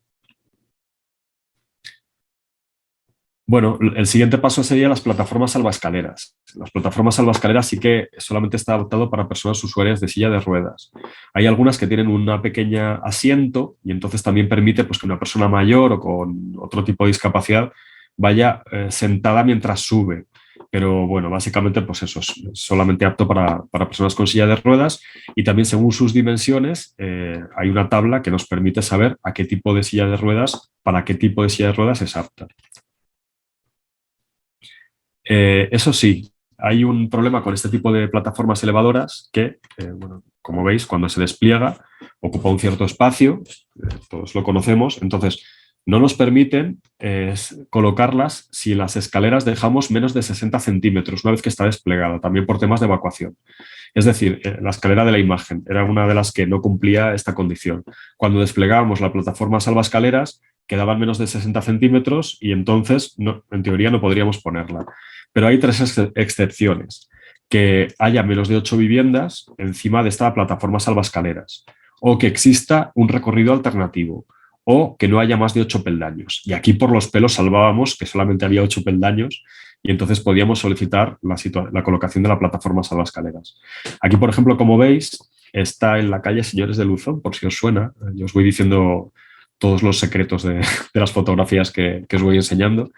Speaker 2: Bueno, el siguiente paso sería las plataformas salvaescaleras. Las plataformas salvaescaleras sí que solamente está adaptado para personas usuarias de silla de ruedas. Hay algunas que tienen una pequeña asiento y entonces también permite pues, que una persona mayor o con otro tipo de discapacidad vaya sentada mientras sube. Pero bueno, básicamente pues eso es solamente apto para personas con silla de ruedas y también según sus dimensiones hay una tabla que nos permite saber a qué tipo de silla de ruedas, para qué tipo de silla de ruedas es apta. Eso sí, hay un problema con este tipo de plataformas elevadoras que, bueno, como veis, cuando se despliega ocupa un cierto espacio, todos lo conocemos, entonces no nos permiten colocarlas si en las escaleras dejamos menos de 60 centímetros una vez que está desplegada, también por temas de evacuación. Es decir, la escalera de la imagen era una de las que no cumplía esta condición. Cuando desplegábamos la plataforma salvaescaleras, quedaban menos de 60 centímetros y entonces, no, en teoría, no podríamos ponerla. Pero hay tres excepciones. Que haya menos de 8 viviendas encima de esta plataforma salvaescaleras, o que exista un recorrido alternativo, o que no haya más de 8 peldaños. Y aquí por los pelos salvábamos que solamente había 8 peldaños y entonces podíamos solicitar la colocación de la plataforma salvaescaleras. Aquí, por ejemplo, como veis, está en la calle Señores de Luzón, por si os suena. Yo os voy diciendo todos los secretos de las fotografías que os voy enseñando.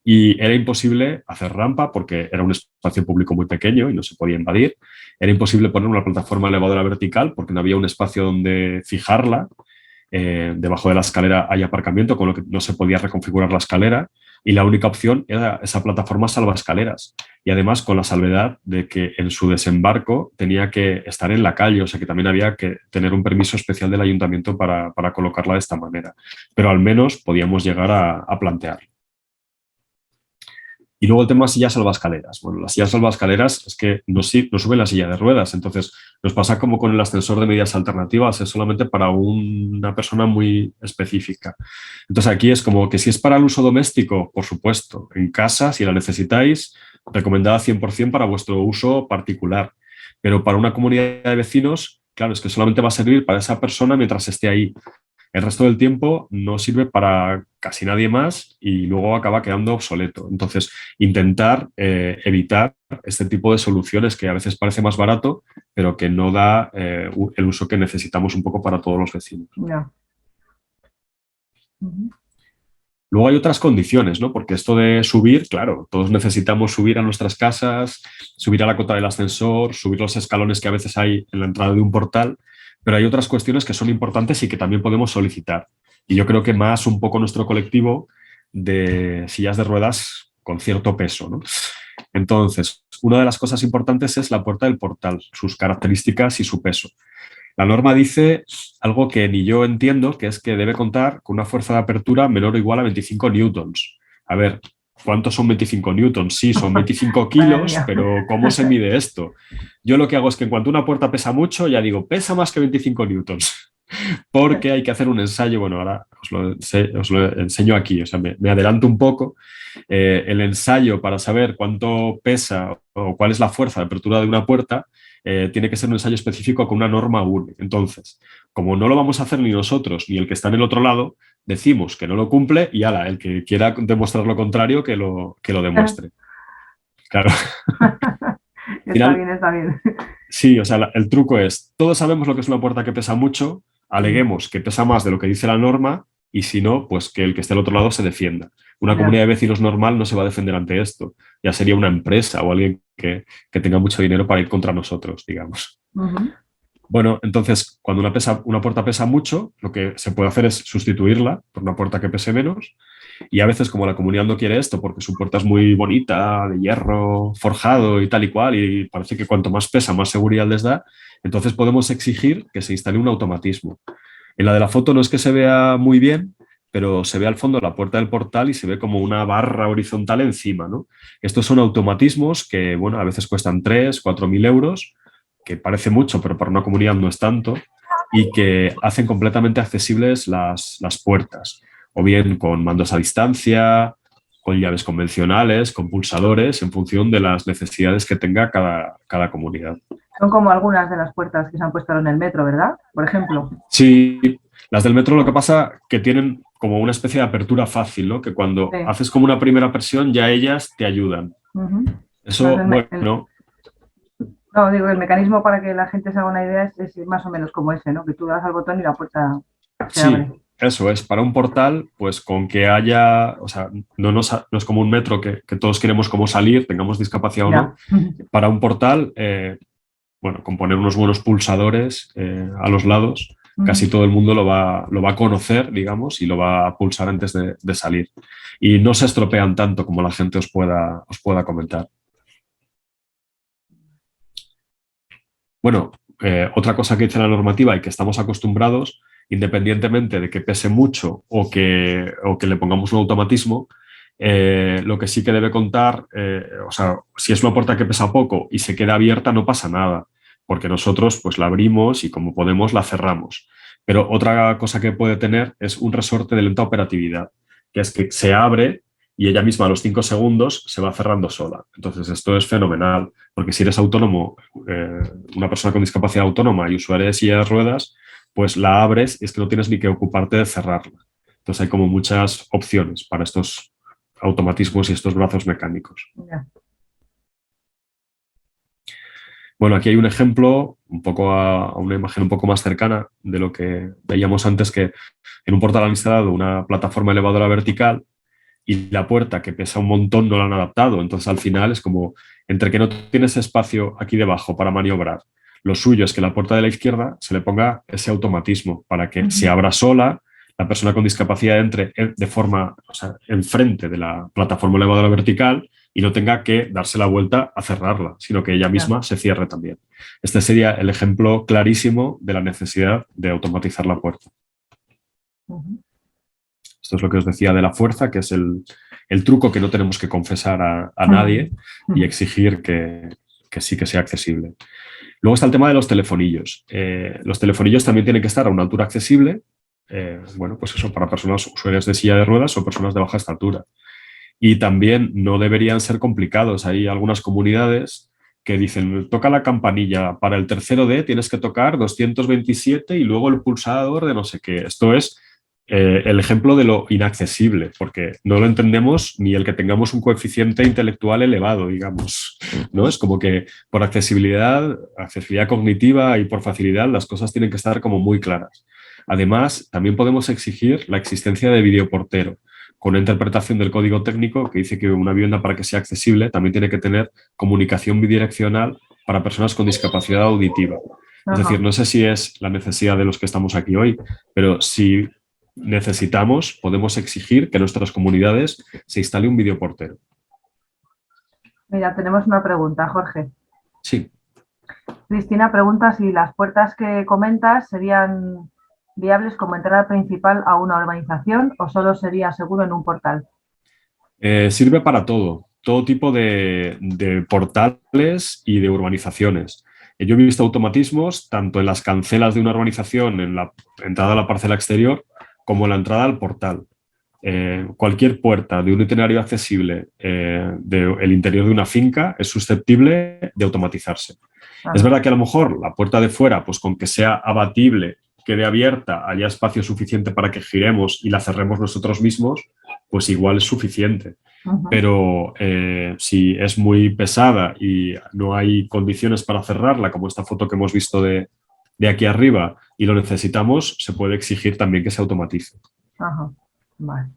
Speaker 2: Y era imposible hacer rampa porque era un espacio público muy pequeño y no se podía invadir. Era imposible poner una plataforma elevadora vertical porque no había un espacio donde fijarla. Debajo de la escalera hay aparcamiento, con lo que no se podía reconfigurar la escalera. Y la única opción era esa plataforma salvaescaleras. Y además con la salvedad de que en su desembarco tenía que estar en la calle, o sea que también había que tener un permiso especial del ayuntamiento para colocarla de esta manera. Pero al menos podíamos llegar a plantearlo. Y luego el tema de sillas salvaescaleras. Bueno, las sillas salvaescaleras es que no suben la silla de ruedas, entonces nos pasa como con el ascensor de medidas alternativas, es solamente para una persona muy específica. Entonces aquí es como que si es para el uso doméstico, por supuesto, en casa, si la necesitáis, recomendada 100% para vuestro uso particular. Pero para una comunidad de vecinos, claro, es que solamente va a servir para esa persona mientras esté ahí. El resto del tiempo no sirve para casi nadie más y luego acaba quedando obsoleto. Entonces, intentar evitar este tipo de soluciones que a veces parece más barato, pero que no da el uso que necesitamos un poco para todos los vecinos.
Speaker 1: No.
Speaker 2: Luego hay otras condiciones, ¿no? Porque esto de subir, claro, todos necesitamos subir a nuestras casas, subir a la cota del ascensor, subir los escalones que a veces hay en la entrada de un portal, pero hay otras cuestiones que son importantes y que también podemos solicitar. Y yo creo que más un poco nuestro colectivo de sillas de ruedas con cierto peso, ¿no? Entonces, una de las cosas importantes es la puerta del portal, sus características y su peso. La norma dice algo que ni yo entiendo, que es que debe contar con una fuerza de apertura menor o igual a 25 newtons. A ver, ¿cuántos son 25 newtons? Sí, son 25 kilos, pero ¿cómo se mide esto? Yo lo que hago es que en cuanto una puerta pesa mucho, ya digo, pesa más que 25 newtons. Porque hay que hacer un ensayo, bueno, ahora os lo enseño aquí, o sea, me adelanto un poco. El ensayo para saber cuánto pesa o cuál es la fuerza de apertura de una puerta tiene que ser un ensayo específico con una norma UNE. Entonces, como no lo vamos a hacer ni nosotros ni el que está en el otro lado, decimos que no lo cumple y ala, el que quiera demostrar lo contrario, que lo demuestre. Claro.
Speaker 1: Está bien, está bien.
Speaker 2: Sí, o sea, el truco es, todos sabemos lo que es una puerta que pesa mucho, aleguemos que pesa más de lo que dice la norma y si no, pues que el que esté al otro lado se defienda. Una comunidad de vecinos normal no se va a defender ante esto. Ya sería una empresa o alguien que tenga mucho dinero para ir contra nosotros, digamos. Bueno, entonces, cuando una puerta pesa mucho, lo que se puede hacer es sustituirla por una puerta que pese menos. Y a veces, como la comunidad no quiere esto, porque su puerta es muy bonita, de hierro forjado y tal y cual, y parece que cuanto más pesa, más seguridad les da, entonces podemos exigir que se instale un automatismo. En la de la foto no es que se vea muy bien, pero se ve al fondo la puerta del portal y se ve como una barra horizontal encima, ¿no? Estos son automatismos que, bueno, a veces cuestan 3.000, 4.000 euros, que parece mucho, pero para una comunidad no es tanto, y que hacen completamente accesibles las puertas, o bien con mandos a distancia, con llaves convencionales, con pulsadores, en función de las necesidades que tenga cada comunidad.
Speaker 1: Son como algunas de las puertas que se han puesto ahora en el metro, ¿verdad? Por ejemplo.
Speaker 2: Sí, las del metro lo que pasa que tienen como una especie de apertura fácil, ¿no? Que cuando
Speaker 1: Sí.
Speaker 2: haces como una primera presión ya ellas te ayudan. Eso, bueno...
Speaker 1: No, digo, el mecanismo para que la gente se haga una idea es más o menos como ese, ¿no? Que tú das al botón y la puerta se abre.
Speaker 2: Sí, eso es. Para un portal, pues con que haya, o sea, no es como un metro que todos queremos como salir, tengamos discapacidad o no. Para un portal, bueno, con poner unos buenos pulsadores a los lados, casi todo el mundo lo va a conocer, digamos, y lo va a pulsar antes de salir. Y no se estropean tanto como la gente os pueda comentar. Bueno, otra cosa que dice la normativa y que estamos acostumbrados, independientemente de que pese mucho o que le pongamos un automatismo, lo que sí que debe contar, o sea, si es una puerta que pesa poco y se queda abierta, no pasa nada, porque nosotros pues la abrimos y como podemos la cerramos. Pero otra cosa que puede tener es un resorte de lenta operatividad, que es que se abre y ella misma a los 5 segundos se va cerrando sola. Entonces esto es fenomenal, porque si eres autónomo, una persona con discapacidad autónoma y usuario de silla de ruedas, pues la abres y es que no tienes ni que ocuparte de cerrarla. Entonces hay como muchas opciones para estos automatismos y estos brazos mecánicos. Bueno, aquí hay un ejemplo, un poco a una imagen un poco más cercana de lo que veíamos antes, que en un portal han instalado una plataforma elevadora vertical y la puerta, que pesa un montón, no la han adaptado. Entonces, al final es como, entre que no tienes espacio aquí debajo para maniobrar, lo suyo es que la puerta de la izquierda se le ponga ese automatismo para que se abra sola, la persona con discapacidad entre de forma, o sea, enfrente de la plataforma elevadora vertical y no tenga que darse la vuelta a cerrarla, sino que ella misma se cierre también. Este sería el ejemplo clarísimo de la necesidad de automatizar la puerta. Esto es lo que os decía de la fuerza, que es el truco que no tenemos que confesar a nadie y exigir que sí que sea accesible. Luego está el tema de los telefonillos. Los telefonillos también tienen que estar a una altura accesible, bueno, pues eso, para personas usuarias de silla de ruedas o personas de baja estatura. Y también no deberían ser complicados. Hay algunas comunidades que dicen, toca la campanilla, para el tercero D tienes que tocar 227 y luego el pulsador de no sé qué. Esto es el ejemplo de lo inaccesible, porque no lo entendemos ni el que tengamos un coeficiente intelectual elevado, digamos, ¿no? Es como que por accesibilidad cognitiva y por facilidad las cosas tienen que estar como muy claras. Además, también podemos exigir la existencia de videoportero, con una interpretación del código técnico que dice que una vivienda, para que sea accesible, también tiene que tener comunicación bidireccional para personas con discapacidad auditiva. Es decir, no sé si es la necesidad de los que estamos aquí hoy, pero si necesitamos, podemos exigir que en nuestras comunidades se instale un videoportero.
Speaker 1: Mira, tenemos una pregunta, Jorge.
Speaker 2: Sí.
Speaker 1: Cristina pregunta si las puertas que comentas serían viables como entrada principal a una urbanización o solo sería seguro en un portal.
Speaker 2: Sirve para todo tipo de portales y de urbanizaciones. Yo he visto automatismos tanto en las cancelas de una urbanización, en la entrada a la parcela exterior, como en la entrada al portal. Cualquier puerta de un itinerario accesible del interior de una finca es susceptible de automatizarse. Es verdad que a lo mejor la puerta de fuera, pues con que sea abatible, quede abierta, haya espacio suficiente para que giremos y la cerremos nosotros mismos, pues igual es suficiente. Pero si es muy pesada y no hay condiciones para cerrarla, como esta foto que hemos visto de aquí arriba, y lo necesitamos, se puede exigir también que se automatice.
Speaker 1: Vale.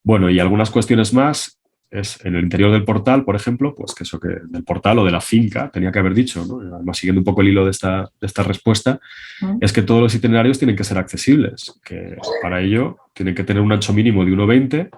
Speaker 2: Bueno, y algunas cuestiones más es en el interior del portal, por ejemplo, pues que eso que del portal o de la finca, tenía que haber dicho, ¿no? Además, siguiendo un poco el hilo de esta respuesta, es que todos los itinerarios tienen que ser accesibles, que para ello tienen que tener un ancho mínimo de 1,20,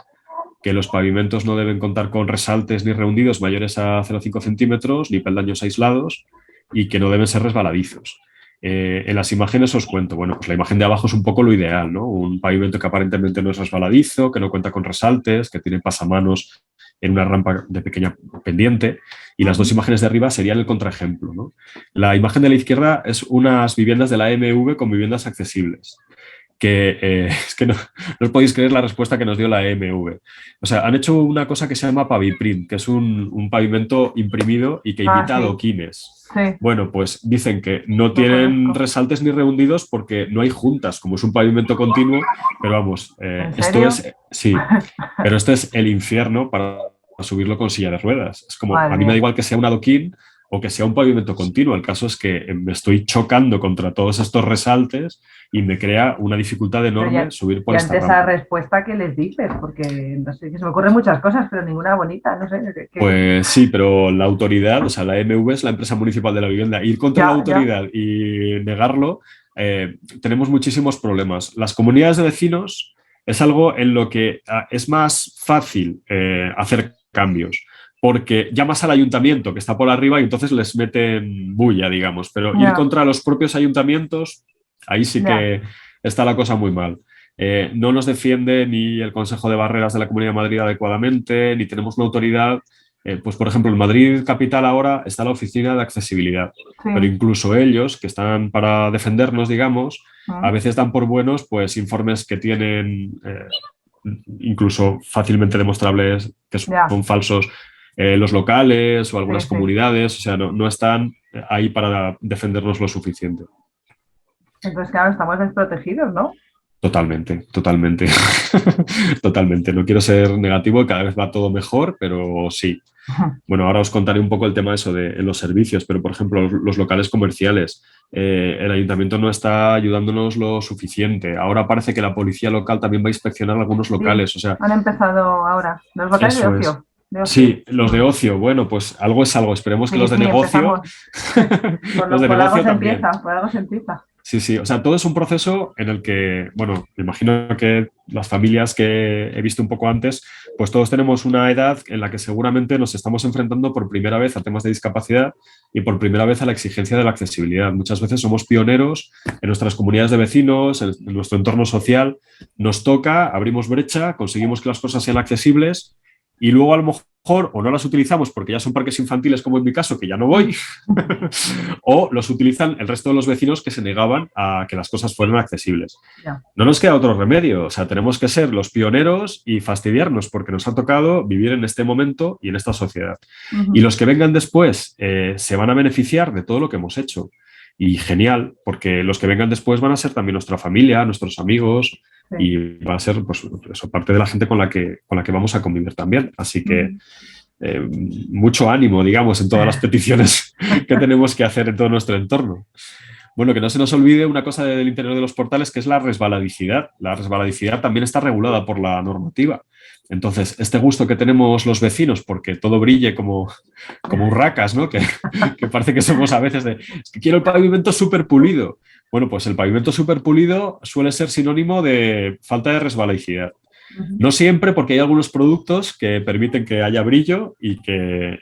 Speaker 2: que los pavimentos no deben contar con resaltes ni rehundidos mayores a 0,5 centímetros, ni peldaños aislados, y que no deben ser resbaladizos. En las imágenes os cuento, bueno, pues la imagen de abajo es un poco lo ideal, ¿no? Un pavimento que aparentemente no es resbaladizo, que no cuenta con resaltes, que tiene pasamanos en una rampa de pequeña pendiente, y las dos imágenes de arriba serían el contraejemplo, ¿no? La imagen de la izquierda es unas viviendas de la EMV con viviendas accesibles, que es que no os podéis creer la respuesta que nos dio la EMV. O sea, han hecho una cosa que se llama Paviprint, que es un pavimento imprimido y que imita
Speaker 1: sí.
Speaker 2: adoquines.
Speaker 1: Sí.
Speaker 2: Bueno, pues dicen que no tienen resaltes ni rehundidos porque no hay juntas, como es un pavimento continuo, pero vamos, esto es, sí, pero esto es el infierno para subirlo con silla de ruedas. Es como, a mí me da igual que sea un adoquín o que sea un pavimento continuo. El caso es que me estoy chocando contra todos estos resaltes y me crea una dificultad enorme subir por esta rampa.
Speaker 1: Esa respuesta que les dices, porque no sé, que se me ocurren muchas cosas, pero ninguna bonita, no sé.
Speaker 2: Pues sí, pero la autoridad, o sea, la EMV es la empresa municipal de la vivienda. Ir contra la autoridad y negarlo, tenemos muchísimos problemas. Las comunidades de vecinos es algo en lo que es más fácil hacer cambios, porque llamas al ayuntamiento que está por arriba y entonces les meten bulla, digamos, pero ir contra los propios ayuntamientos, ahí sí que está la cosa muy mal. No nos defiende ni el Consejo de Barreras de la Comunidad de Madrid adecuadamente, ni tenemos una autoridad. Pues, por ejemplo, en Madrid Capital ahora está la Oficina de Accesibilidad, pero incluso ellos, que están para defendernos, digamos, a veces dan por buenos pues informes que tienen incluso fácilmente demostrables que son falsos, los locales o algunas comunidades, o sea, no están ahí para defendernos lo suficiente.
Speaker 1: Entonces, claro, estamos desprotegidos, ¿no?
Speaker 2: Totalmente, totalmente. Totalmente. No quiero ser negativo, cada vez va todo mejor, pero sí. Bueno, ahora os contaré un poco el tema de eso de los servicios, pero por ejemplo, los locales comerciales. El ayuntamiento no está ayudándonos lo suficiente. Ahora parece que la policía local también va a inspeccionar algunos locales.
Speaker 1: Sí,
Speaker 2: o sea,
Speaker 1: han empezado ahora. Los locales de ocio.
Speaker 2: Sí, los de ocio, bueno, pues algo es algo. Esperemos que los de negocio.
Speaker 1: Los de negocio también. Por algo se empieza.
Speaker 2: Sí, sí, o sea, todo es un proceso en el que, bueno, me imagino que las familias que he visto un poco antes, pues todos tenemos una edad en la que seguramente nos estamos enfrentando por primera vez a temas de discapacidad y por primera vez a la exigencia de la accesibilidad. Muchas veces somos pioneros en nuestras comunidades de vecinos, en nuestro entorno social, nos toca, abrimos brecha, conseguimos que las cosas sean accesibles y luego a lo mejor o no las utilizamos porque ya son parques infantiles, como en mi caso, que ya no voy, o los utilizan el resto de los vecinos que se negaban a que las cosas fueran accesibles. No nos queda otro remedio, o sea, tenemos que ser los pioneros y fastidiarnos porque nos ha tocado vivir en este momento y en esta sociedad. Y los que vengan después se van a beneficiar de todo lo que hemos hecho. Y genial, porque los que vengan después van a ser también nuestra familia, nuestros amigos, y va a ser pues, eso, parte de la gente con la que vamos a convivir también. Así que mucho ánimo, digamos, en todas las peticiones que tenemos que hacer en todo nuestro entorno. Bueno, que no se nos olvide una cosa del interior de los portales, que es la resbaladicidad. La resbaladicidad también está regulada por la normativa. Entonces, este gusto que tenemos los vecinos porque todo brille como urracas, ¿no? Que parece que somos a veces de es que quiero el pavimento súper pulido. Bueno, pues el pavimento súper pulido suele ser sinónimo de falta de resbaladicidad. No siempre, porque hay algunos productos que permiten que haya brillo y que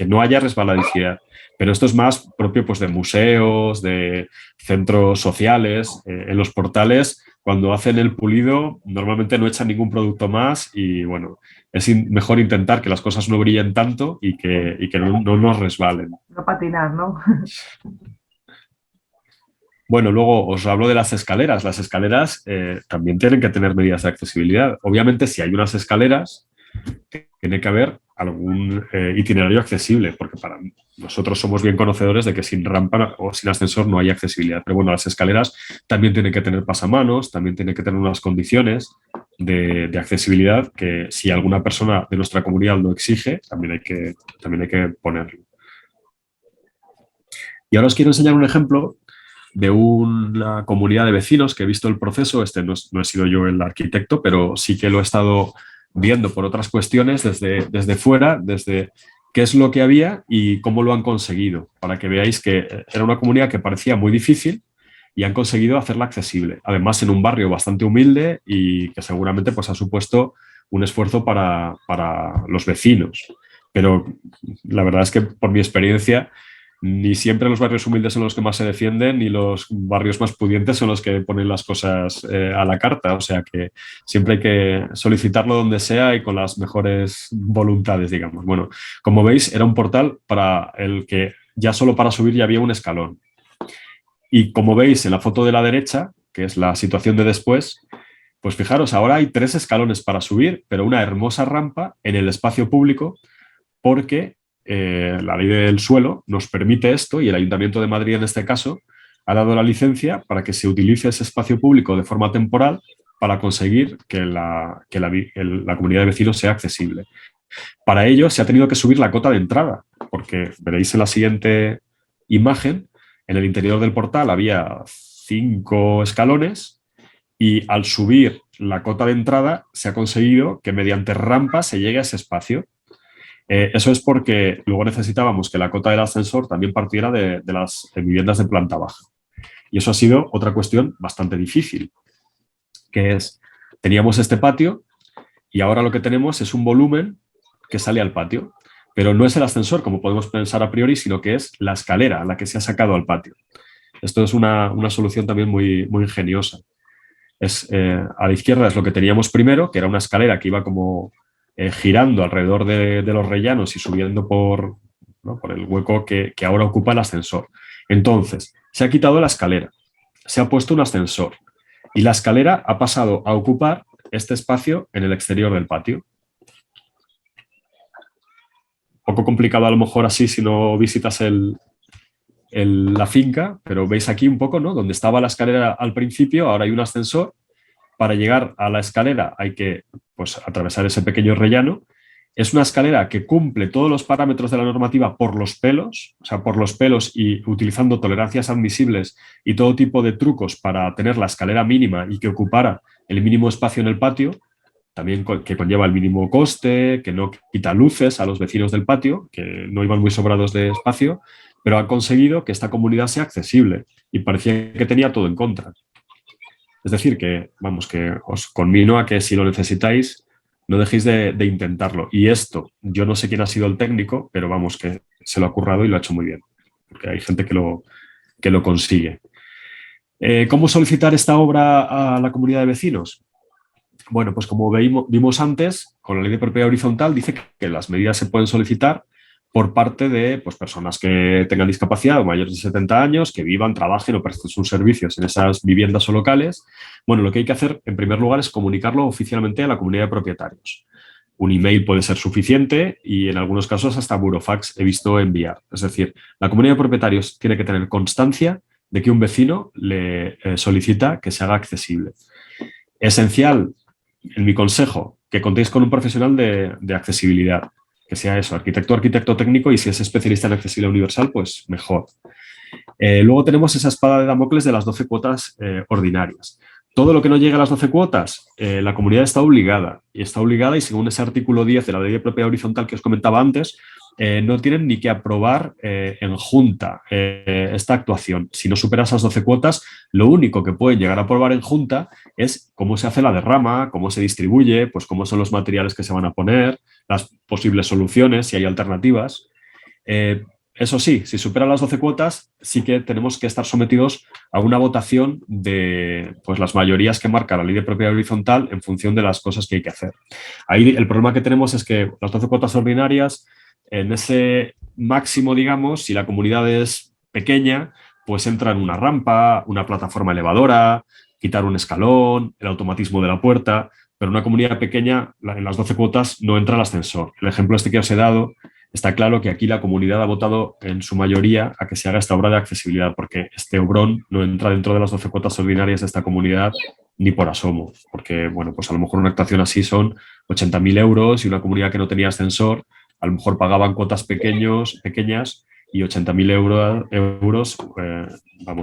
Speaker 2: no haya resbaladicidad. Pero esto es más propio pues, de museos, de centros sociales. En los portales, cuando hacen el pulido, normalmente no echan ningún producto más y, bueno, es mejor intentar que las cosas no brillen tanto y que no nos resbalen.
Speaker 1: No patinar, ¿no?
Speaker 2: Bueno, luego os hablo de las escaleras. Las escaleras también tienen que tener medidas de accesibilidad. Obviamente, si hay unas escaleras, tiene que haber algún itinerario accesible, porque para nosotros somos bien conocedores de que sin rampa o sin ascensor no hay accesibilidad. Pero bueno, las escaleras también tienen que tener pasamanos, también tienen que tener unas condiciones de accesibilidad que si alguna persona de nuestra comunidad lo exige, también hay que ponerlo. Y ahora os quiero enseñar un ejemplo de una comunidad de vecinos que he visto el proceso. No he sido yo el arquitecto, pero sí que lo he estado viendo por otras cuestiones desde fuera, desde qué es lo que había y cómo lo han conseguido, para que veáis que era una comunidad que parecía muy difícil y han conseguido hacerla accesible. Además, en un barrio bastante humilde y que seguramente pues, ha supuesto un esfuerzo para los vecinos. Pero la verdad es que por mi experiencia ni siempre los barrios humildes son los que más se defienden, ni los barrios más pudientes son los que ponen las cosas a la carta. O sea que siempre hay que solicitarlo donde sea y con las mejores voluntades, digamos. Bueno, como veis, era un portal para el que ya solo para subir ya había un escalón. Y como veis en la foto de la derecha, que es la situación de después, pues fijaros, ahora hay 3 escalones para subir, pero una hermosa rampa en el espacio público porque la ley del suelo nos permite esto y el Ayuntamiento de Madrid en este caso ha dado la licencia para que se utilice ese espacio público de forma temporal para conseguir que la comunidad de vecinos sea accesible. Para ello se ha tenido que subir la cota de entrada, porque veréis en la siguiente imagen, en el interior del portal había 5 escalones y al subir la cota de entrada se ha conseguido que mediante rampas se llegue a ese espacio. Eso es porque luego necesitábamos que la cota del ascensor también partiera de las viviendas de planta baja. Y eso ha sido otra cuestión bastante difícil, que es, teníamos este patio y ahora lo que tenemos es un volumen que sale al patio, pero no es el ascensor, como podemos pensar a priori, sino que es la escalera la que se ha sacado al patio. Esto es una solución también muy, muy ingeniosa. A la izquierda es lo que teníamos primero, que era una escalera que iba como girando alrededor de los rellanos y subiendo por el hueco que ahora ocupa el ascensor. Entonces, se ha quitado la escalera, se ha puesto un ascensor y la escalera ha pasado a ocupar este espacio en el exterior del patio. Un poco complicado a lo mejor así si no visitas la finca, pero veis aquí un poco, ¿no? Donde estaba la escalera al principio, ahora hay un ascensor. Para llegar a la escalera hay que atravesar ese pequeño rellano. Es una escalera que cumple todos los parámetros de la normativa por los pelos, o sea, por los pelos y utilizando tolerancias admisibles y todo tipo de trucos para tener la escalera mínima y que ocupara el mínimo espacio en el patio, también que conlleva el mínimo coste, que no quita luces a los vecinos del patio, que no iban muy sobrados de espacio, pero ha conseguido que esta comunidad sea accesible y parecía que tenía todo en contra. Es decir, que os conmino a que si lo necesitáis, no dejéis de intentarlo. Y esto, yo no sé quién ha sido el técnico, pero vamos, que se lo ha currado y lo ha hecho muy bien. Porque hay gente que lo consigue. ¿Cómo solicitar esta obra a la comunidad de vecinos? Bueno, pues como vimos antes, con la ley de propiedad horizontal dice que las medidas se pueden solicitar por parte de personas que tengan discapacidad o mayores de 70 años, que vivan, trabajen o presten sus servicios en esas viviendas o locales. Bueno, lo que hay que hacer, en primer lugar, es comunicarlo oficialmente a la comunidad de propietarios. Un email puede ser suficiente y, en algunos casos, hasta burofax he visto enviar. Es decir, la comunidad de propietarios tiene que tener constancia de que un vecino le solicita que se haga accesible. Esencial, en mi consejo, que contéis con un profesional de accesibilidad. Que sea eso, arquitecto técnico, y si es especialista en accesibilidad universal, pues mejor. Luego tenemos esa espada de Damocles de las 12 cuotas ordinarias. Todo lo que no llegue a las 12 cuotas, la comunidad está obligada y según ese artículo 10 de la ley de propiedad horizontal que os comentaba antes, no tienen ni que aprobar en junta esta actuación. Si no supera esas 12 cuotas, lo único que pueden llegar a aprobar en junta es cómo se hace la derrama, cómo se distribuye, pues cómo son los materiales que se van a poner, las posibles soluciones, si hay alternativas. Eso sí, si supera las 12 cuotas, sí que tenemos que estar sometidos a una votación de las mayorías que marca la ley de propiedad horizontal en función de las cosas que hay que hacer. Ahí el problema que tenemos es que las 12 cuotas ordinarias, en ese máximo, digamos, si la comunidad es pequeña, pues entra en una rampa, una plataforma elevadora, quitar un escalón, el automatismo de la puerta, pero una comunidad pequeña, en las 12 cuotas, no entra el ascensor. El ejemplo que os he dado, está claro que aquí la comunidad ha votado en su mayoría a que se haga esta obra de accesibilidad, porque este obrón no entra dentro de las 12 cuotas ordinarias de esta comunidad ni por asomo, porque bueno, pues a lo mejor una actuación así son 80.000 euros y una comunidad que no tenía ascensor a lo mejor pagaban cuotas pequeñas y 80.000 euros,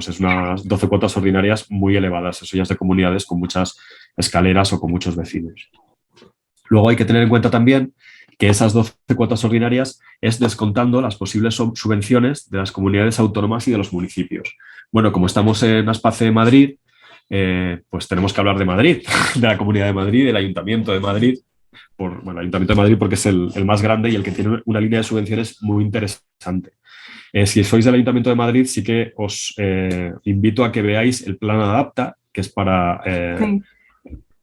Speaker 2: es unas 12 cuotas ordinarias muy elevadas. Eso ya es de comunidades con muchas escaleras o con muchos vecinos. Luego hay que tener en cuenta también que esas 12 cuotas ordinarias es descontando las posibles subvenciones de las comunidades autónomas y de los municipios. Bueno, como estamos en Aspace Madrid, pues tenemos que hablar de Madrid, de la Comunidad de Madrid, del Ayuntamiento de Madrid, el Ayuntamiento de Madrid porque es el más grande y el que tiene una línea de subvenciones muy interesante. Si sois del Ayuntamiento de Madrid, sí que os invito a que veáis el plan Adapta, que es
Speaker 1: Sí.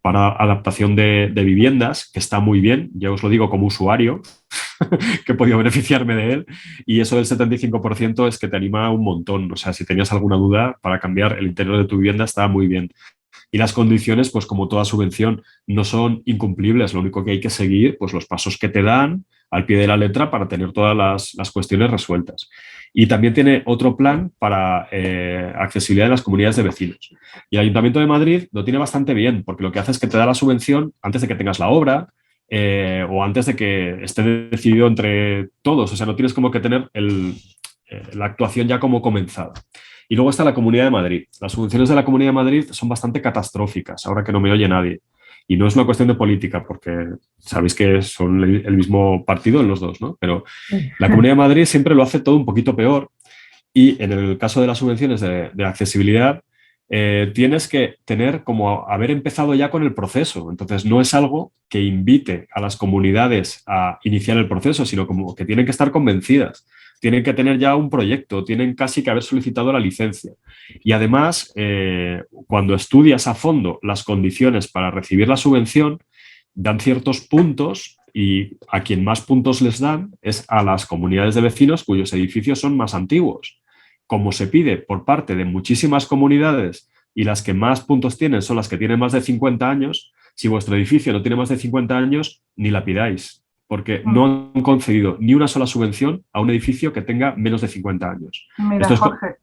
Speaker 2: para adaptación de viviendas, que está muy bien, ya os lo digo como usuario, que he podido beneficiarme de él, y eso del 75% es que te anima un montón. O sea, si tenías alguna duda para cambiar el interior de tu vivienda, está muy bien. Y las condiciones, pues como toda subvención, no son incumplibles. Lo único que hay que seguir, pues los pasos que te dan al pie de la letra para tener todas las cuestiones resueltas. Y también tiene otro plan para accesibilidad en las comunidades de vecinos. Y el Ayuntamiento de Madrid lo tiene bastante bien, porque lo que hace es que te da la subvención antes de que tengas la obra o antes de que esté decidido entre todos. O sea, no tienes como que tener la actuación ya como comenzada. Y luego está la Comunidad de Madrid. Las subvenciones de la Comunidad de Madrid son bastante catastróficas, ahora que no me oye nadie. Y no es una cuestión de política, porque sabéis que son el mismo partido en los dos, ¿no? Pero la Comunidad de Madrid siempre lo hace todo un poquito peor. Y en el caso de las subvenciones de accesibilidad, tienes que tener como haber empezado ya con el proceso. Entonces, no es algo que invite a las comunidades a iniciar el proceso, sino como que tienen que estar convencidas. Tienen que tener ya un proyecto, tienen casi que haber solicitado la licencia. Y además, cuando estudias a fondo las condiciones para recibir la subvención, dan ciertos puntos y a quien más puntos les dan es a las comunidades de vecinos cuyos edificios son más antiguos. Como se pide por parte de muchísimas comunidades y las que más puntos tienen son las que tienen más de 50 años, si vuestro edificio no tiene más de 50 años, ni la pidáis, porque no han concedido ni una sola subvención a un edificio que tenga menos de 50 años.
Speaker 1: Mira,
Speaker 2: Esto es
Speaker 1: Jorge.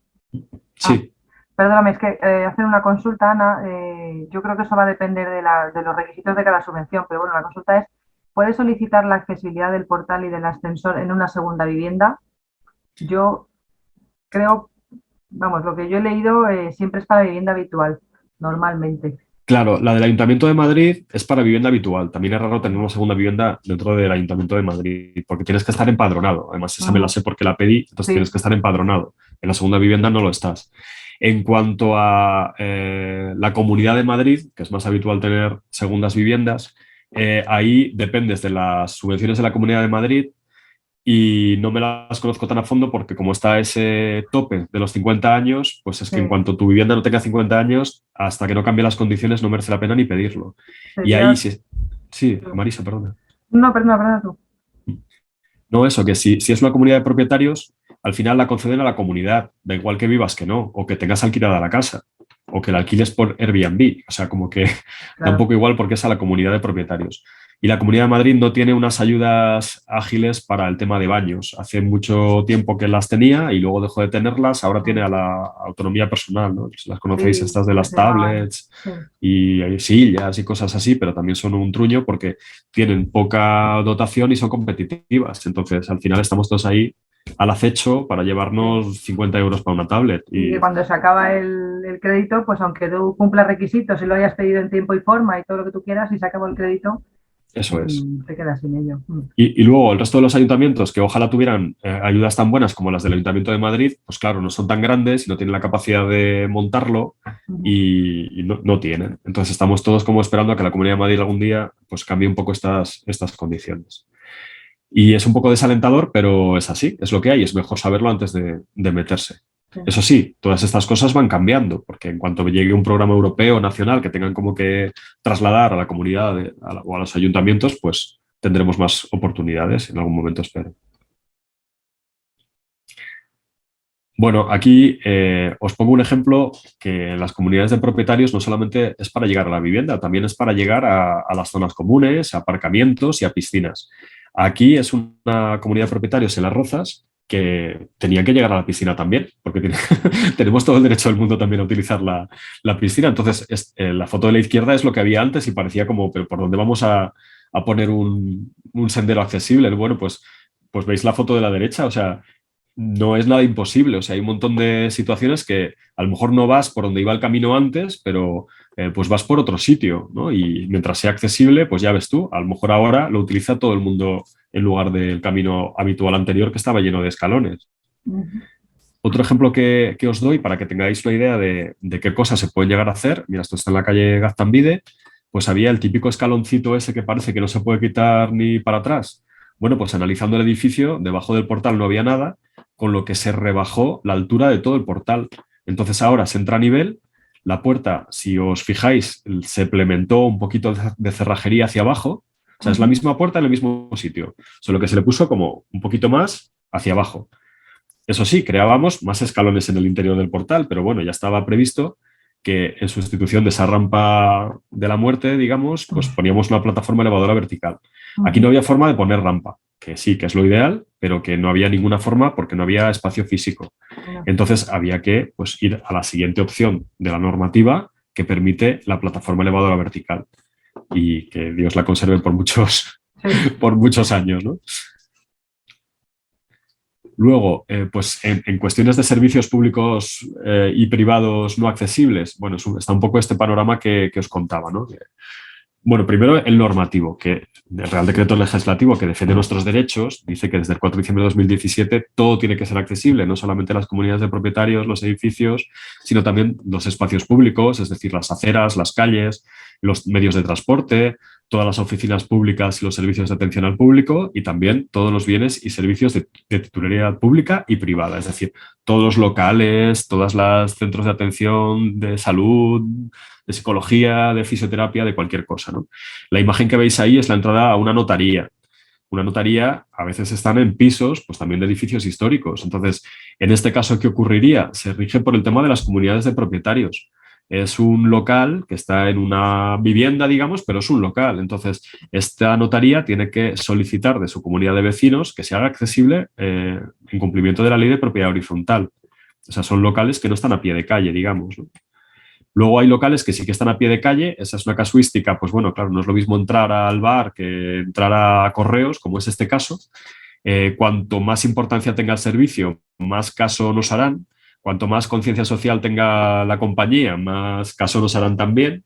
Speaker 2: Sí.
Speaker 1: Perdóname, es que hacer una consulta, Ana, yo creo que eso va a depender de los requisitos de cada subvención, pero bueno, la consulta es, ¿puedes solicitar la accesibilidad del portal y del ascensor en una segunda vivienda? Yo creo, vamos, lo que yo he leído siempre es para vivienda habitual, normalmente.
Speaker 2: Claro, la del Ayuntamiento de Madrid es para vivienda habitual. También es raro tener una segunda vivienda dentro del Ayuntamiento de Madrid, porque tienes que estar empadronado. Además, esa me la sé porque la pedí, entonces
Speaker 1: Sí.
Speaker 2: tienes que estar empadronado. En la segunda vivienda no lo estás. En cuanto a la Comunidad de Madrid, que es más habitual tener segundas viviendas, ahí dependes de las subvenciones de la Comunidad de Madrid y no me las conozco tan a fondo porque como está ese tope de los 50 años, pues es que en cuanto tu vivienda no tenga 50 años, hasta que no cambie las condiciones no merece la pena ni pedirlo. Y ahí sí, sí, Marisa, perdona.
Speaker 1: No, perdona tú.
Speaker 2: No, eso, que si es una comunidad de propietarios, al final la conceden a la comunidad, da igual que vivas que no, o que tengas alquilada la casa, o que la alquiles por Airbnb, o sea, como que da un poco igual porque es a la comunidad de propietarios. Y la Comunidad de Madrid no tiene unas ayudas ágiles para el tema de baños. Hace mucho tiempo que las tenía y luego dejó de tenerlas. Ahora tiene a la autonomía personal, ¿no? Las conocéis,
Speaker 1: Sí,
Speaker 2: estas de las tablets y hay sillas y cosas así, pero también son un truño porque tienen poca dotación y son competitivas. Entonces, al final estamos todos ahí al acecho para llevarnos 50 euros para una tablet.
Speaker 1: Y cuando se acaba el crédito, pues aunque tú cumplas requisitos y lo hayas pedido en tiempo y forma y todo lo que tú quieras y se acabó el crédito,
Speaker 2: eso es.
Speaker 1: Te quedas sin ello.
Speaker 2: Y luego el resto de los ayuntamientos que ojalá tuvieran ayudas tan buenas como las del Ayuntamiento de Madrid, pues claro, no son tan grandes y no tienen la capacidad de montarlo y no tienen. Entonces estamos todos como esperando a que la Comunidad de Madrid algún día pues cambie un poco estas condiciones. Y es un poco desalentador, pero es así, es lo que hay, es mejor saberlo antes de meterse. Eso sí, todas estas cosas van cambiando, porque en cuanto llegue un programa europeo, nacional, que tengan como que trasladar a la comunidad o a los ayuntamientos, pues tendremos más oportunidades en algún momento, espero. Bueno, aquí os pongo un ejemplo que en las comunidades de propietarios no solamente es para llegar a la vivienda, también es para llegar a las zonas comunes, a aparcamientos y a piscinas. Aquí es una comunidad de propietarios en Las Rozas que tenían que llegar a la piscina también, porque tenemos todo el derecho del mundo también a utilizar la piscina. Entonces, la foto de la izquierda es lo que había antes y parecía como, pero ¿por dónde vamos a poner un sendero accesible? Bueno, pues veis la foto de la derecha, o sea, no es nada imposible. O sea, hay un montón de situaciones que a lo mejor no vas por donde iba el camino antes, pero pues vas por otro sitio, ¿no? Y mientras sea accesible, pues ya ves tú, a lo mejor ahora lo utiliza todo el mundo en lugar del camino habitual anterior que estaba lleno de escalones. Otro ejemplo que os doy para que tengáis una idea de qué cosas se pueden llegar a hacer, mira, esto está en la calle Gaztambide, pues había el típico escaloncito ese que parece que no se puede quitar ni para atrás. Bueno, pues analizando el edificio, debajo del portal no había nada, con lo que se rebajó la altura de todo el portal. Entonces ahora se entra a nivel, la puerta, si os fijáis, se implementó un poquito de cerrajería hacia abajo, o sea, es la misma puerta en el mismo sitio, solo que se le puso como un poquito más hacia abajo. Eso sí, creábamos más escalones en el interior del portal, pero bueno, ya estaba previsto que en sustitución de esa rampa de la muerte, digamos, pues poníamos una plataforma elevadora vertical. Aquí no había forma de poner rampa, que sí, que es lo ideal, pero que no había ninguna forma porque no había espacio físico. Entonces había que, pues, ir a la siguiente opción de la normativa que permite la plataforma elevadora vertical y que Dios la conserve por por muchos años, ¿no? Luego, pues en cuestiones de servicios públicos y privados no accesibles, bueno, está un poco este panorama que os contaba, ¿no? Bueno, primero el normativo, que el Real Decreto Legislativo que defiende nuestros derechos dice que desde el 4 de diciembre de 2017 todo tiene que ser accesible, no solamente las comunidades de propietarios, los edificios, sino también los espacios públicos, es decir, las aceras, las calles, los medios de transporte, todas las oficinas públicas y los servicios de atención al público y también todos los bienes y servicios de titularidad pública y privada, es decir, todos los locales, todos los centros de atención de salud, de psicología, de fisioterapia, de cualquier cosa, ¿no? La imagen que veis ahí es la entrada a una notaría. Una notaría a veces están en pisos, pues también de edificios históricos. Entonces, en este caso, ¿qué ocurriría? Se rige por el tema de las comunidades de propietarios. Es un local que está en una vivienda, digamos, pero es un local. Entonces, esta notaría tiene que solicitar de su comunidad de vecinos que se haga accesible en cumplimiento de la ley de propiedad horizontal. O sea, son locales que no están a pie de calle, digamos, ¿no? Luego hay locales que sí que están a pie de calle, esa es una casuística, pues bueno, claro, no es lo mismo entrar al bar que entrar a Correos, como es este caso. Cuanto más importancia tenga el servicio, más caso nos harán. Cuanto más conciencia social tenga la compañía, más caso nos harán también.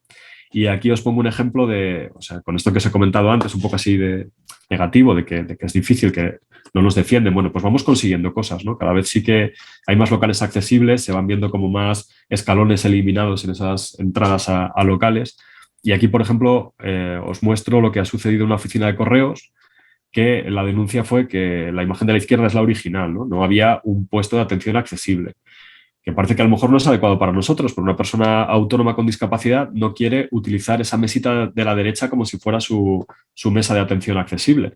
Speaker 2: Y aquí os pongo un ejemplo de, o sea, con esto que os he comentado antes, un poco así de negativo, de que es difícil, que no nos defienden. Bueno, pues vamos consiguiendo cosas, ¿no? Cada vez sí que hay más locales accesibles, se van viendo como más escalones eliminados en esas entradas a locales. Y aquí, por ejemplo, os muestro lo que ha sucedido en una oficina de correos, que la denuncia fue que la imagen de la izquierda es la original, ¿no? No había un puesto de atención accesible, que parece que a lo mejor no es adecuado para nosotros, pero una persona autónoma con discapacidad no quiere utilizar esa mesita de la derecha como si fuera su mesa de atención accesible.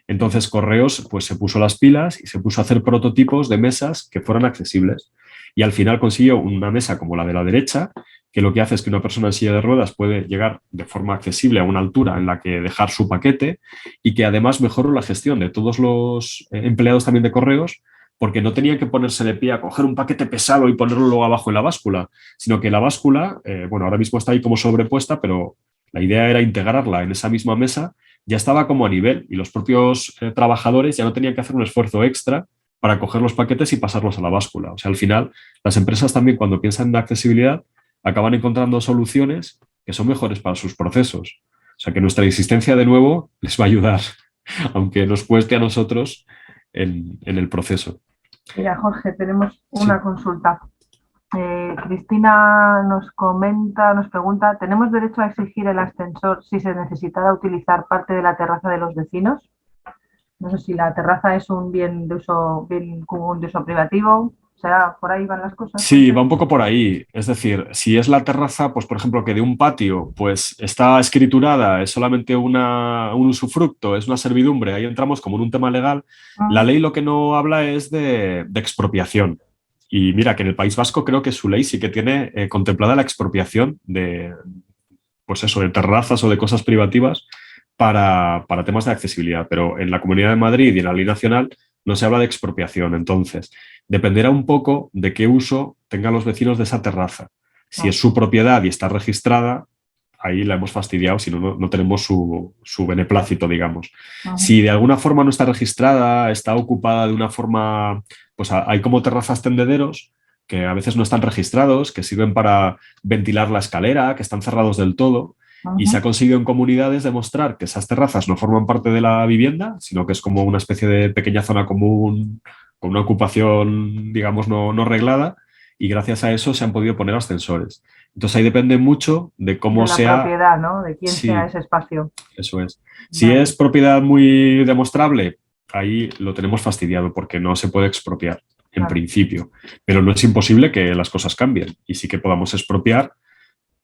Speaker 2: Entonces Correos pues, se puso las pilas y se puso a hacer prototipos de mesas que fueran accesibles. Y al final consiguió una mesa como la de la derecha, que lo que hace es que una persona en silla de ruedas puede llegar de forma accesible a una altura en la que dejar su paquete y que además mejoró la gestión de todos los empleados también de Correos, porque no tenían que ponerse de pie a coger un paquete pesado y ponerlo luego abajo en la báscula, sino que la báscula, bueno, ahora mismo está ahí como sobrepuesta, pero la idea era integrarla en esa misma mesa, ya estaba como a nivel y los propios trabajadores ya no tenían que hacer un esfuerzo extra para coger los paquetes y pasarlos a la báscula. O sea, al final, las empresas también cuando piensan en accesibilidad acaban encontrando soluciones que son mejores para sus procesos. O sea, que nuestra existencia de nuevo les va a ayudar, aunque nos cueste a nosotros en el proceso.
Speaker 1: Mira, Jorge, tenemos una consulta. Cristina nos comenta, nos pregunta, ¿tenemos derecho a exigir el ascensor si se necesitara utilizar parte de la terraza de los vecinos? No sé si la terraza es un bien común de uso privativo. O sea, ¿por ahí van las cosas?
Speaker 2: Sí, va un poco por ahí. Es decir, si es la terraza, pues por ejemplo, que de un patio pues está escriturada, es solamente un usufructo, es una servidumbre, ahí entramos como en un tema legal. La ley lo que no habla es de expropiación. Y mira, que en el País Vasco creo que su ley sí que tiene contemplada la expropiación de, pues eso, de terrazas o de cosas privativas para temas de accesibilidad. Pero en la Comunidad de Madrid y en la ley nacional no se habla de expropiación. Entonces, dependerá un poco de qué uso tengan los vecinos de esa terraza. Si es su propiedad y está registrada, ahí la hemos fastidiado, si no, no tenemos su beneplácito, digamos. Si de alguna forma no está registrada, está ocupada de una forma, pues hay como terrazas tendederos que a veces no están registrados, que sirven para ventilar la escalera, que están cerrados del todo. Y se ha conseguido en comunidades demostrar que esas terrazas no forman parte de la vivienda, sino que es como una especie de pequeña zona común con una ocupación, digamos, no reglada, y gracias a eso se han podido poner ascensores. Entonces ahí depende mucho de cómo sea...
Speaker 1: De la propiedad, ¿no? De quién sea ese espacio.
Speaker 2: Eso es. Si es propiedad muy demostrable, ahí lo tenemos fastidiado porque no se puede expropiar. en
Speaker 1: Claro.
Speaker 2: principio. Pero no es imposible que las cosas cambien y sí que podamos expropiar,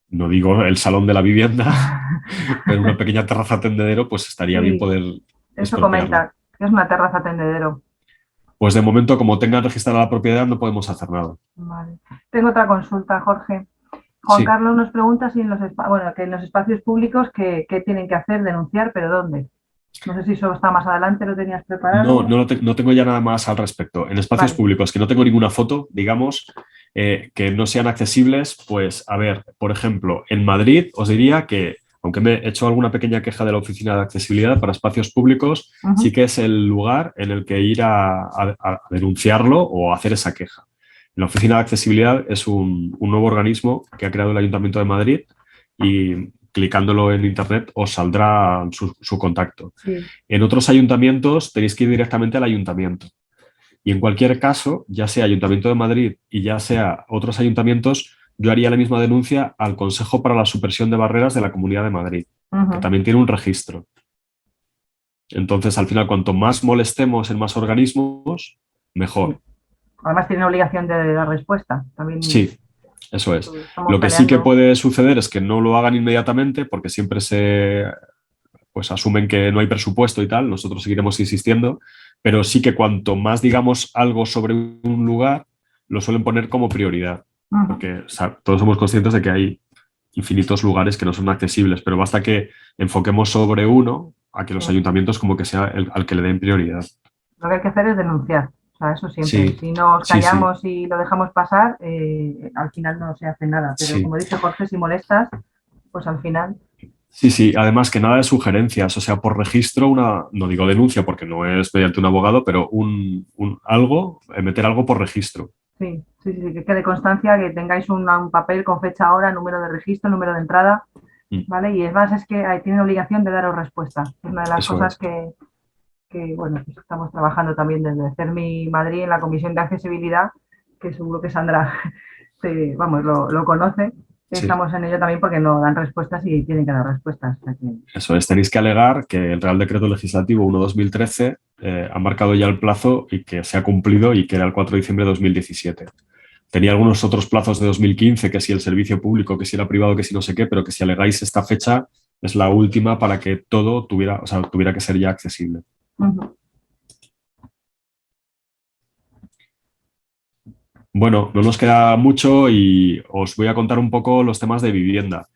Speaker 2: no digo el salón de la vivienda, pero una pequeña terraza tendedero, pues estaría bien
Speaker 1: Sí,
Speaker 2: poder
Speaker 1: eso
Speaker 2: expropiarla.
Speaker 1: comenta, que es una terraza tendedero.
Speaker 2: Pues de momento, como tengan registrada la propiedad, no podemos hacer nada.
Speaker 1: Vale. Tengo otra consulta, Jorge. Juan
Speaker 2: Sí.
Speaker 1: Carlos nos pregunta si que en los espacios públicos qué tienen que hacer, denunciar, pero ¿dónde? No sé si eso está más adelante, lo tenías
Speaker 2: No,
Speaker 1: preparado.
Speaker 2: no tengo ya nada más al respecto. En espacios
Speaker 1: Vale,
Speaker 2: públicos que no tengo ninguna foto, digamos, que no sean accesibles, pues a ver, por ejemplo, en Madrid os diría que, aunque me he hecho alguna pequeña queja de la Oficina de Accesibilidad para Espacios Públicos, sí que es el lugar en el que ir a denunciarlo o a hacer esa queja. La Oficina de Accesibilidad es un nuevo organismo que ha creado el Ayuntamiento de Madrid y clicándolo en Internet os saldrá su contacto.
Speaker 1: sí.
Speaker 2: En otros ayuntamientos tenéis que ir directamente al ayuntamiento. Y en cualquier caso, ya sea Ayuntamiento de Madrid y ya sea otros ayuntamientos, yo haría la misma denuncia al Consejo para la Supresión de Barreras de la Comunidad de Madrid, que también tiene un registro. Entonces, al final, cuanto más molestemos en más organismos, mejor.
Speaker 1: Sí. Además tiene obligación de dar respuesta. También
Speaker 2: Sí, eso es.
Speaker 1: estamos
Speaker 2: Lo que sí que
Speaker 1: peleando.
Speaker 2: puede suceder es que no lo hagan inmediatamente porque siempre pues asumen que no hay presupuesto y tal, nosotros seguiremos insistiendo, pero sí que cuanto más digamos algo sobre un lugar, lo suelen poner como prioridad, porque o sea, todos somos conscientes de que hay infinitos lugares que no son accesibles, pero basta que enfoquemos sobre uno a que los ayuntamientos como que sea al que le den prioridad.
Speaker 1: Lo que hay que hacer es denunciar. O sea, eso siempre.
Speaker 2: Sí,
Speaker 1: Si nos
Speaker 2: sí, sí,
Speaker 1: callamos y lo dejamos pasar, al final no se hace nada. Pero
Speaker 2: sí.
Speaker 1: como dice Jorge, si molestas, pues al final.
Speaker 2: Sí, sí, además que nada de sugerencias, o sea, por registro no digo denuncia porque no es mediante un abogado, pero meter algo por registro.
Speaker 1: Sí, sí, sí, que quede constancia, que tengáis un papel con fecha, hora, número de registro, número de entrada,
Speaker 2: Mm,
Speaker 1: ¿vale? Y es más, es que ahí tienen obligación de daros respuesta. Es una de las
Speaker 2: Eso
Speaker 1: cosas
Speaker 2: es.
Speaker 1: bueno, pues estamos trabajando también desde CERMI Madrid en la Comisión de Accesibilidad, que seguro que Sandra, vamos, lo conoce.
Speaker 2: Sí.
Speaker 1: Estamos en ello también porque no dan respuestas y tienen que dar respuestas. O sea que,
Speaker 2: Eso es, tenéis que alegar que el Real Decreto Legislativo 1/2013 ha marcado ya el plazo y que se ha cumplido y que era el 4 de diciembre de 2017. Tenía algunos otros plazos de 2015, que si el servicio público, que si era privado, que si no sé qué, pero que si alegáis esta fecha es la última para que todo tuviera que ser ya accesible. Bueno, no nos queda mucho y os voy a contar un poco los temas de vivienda.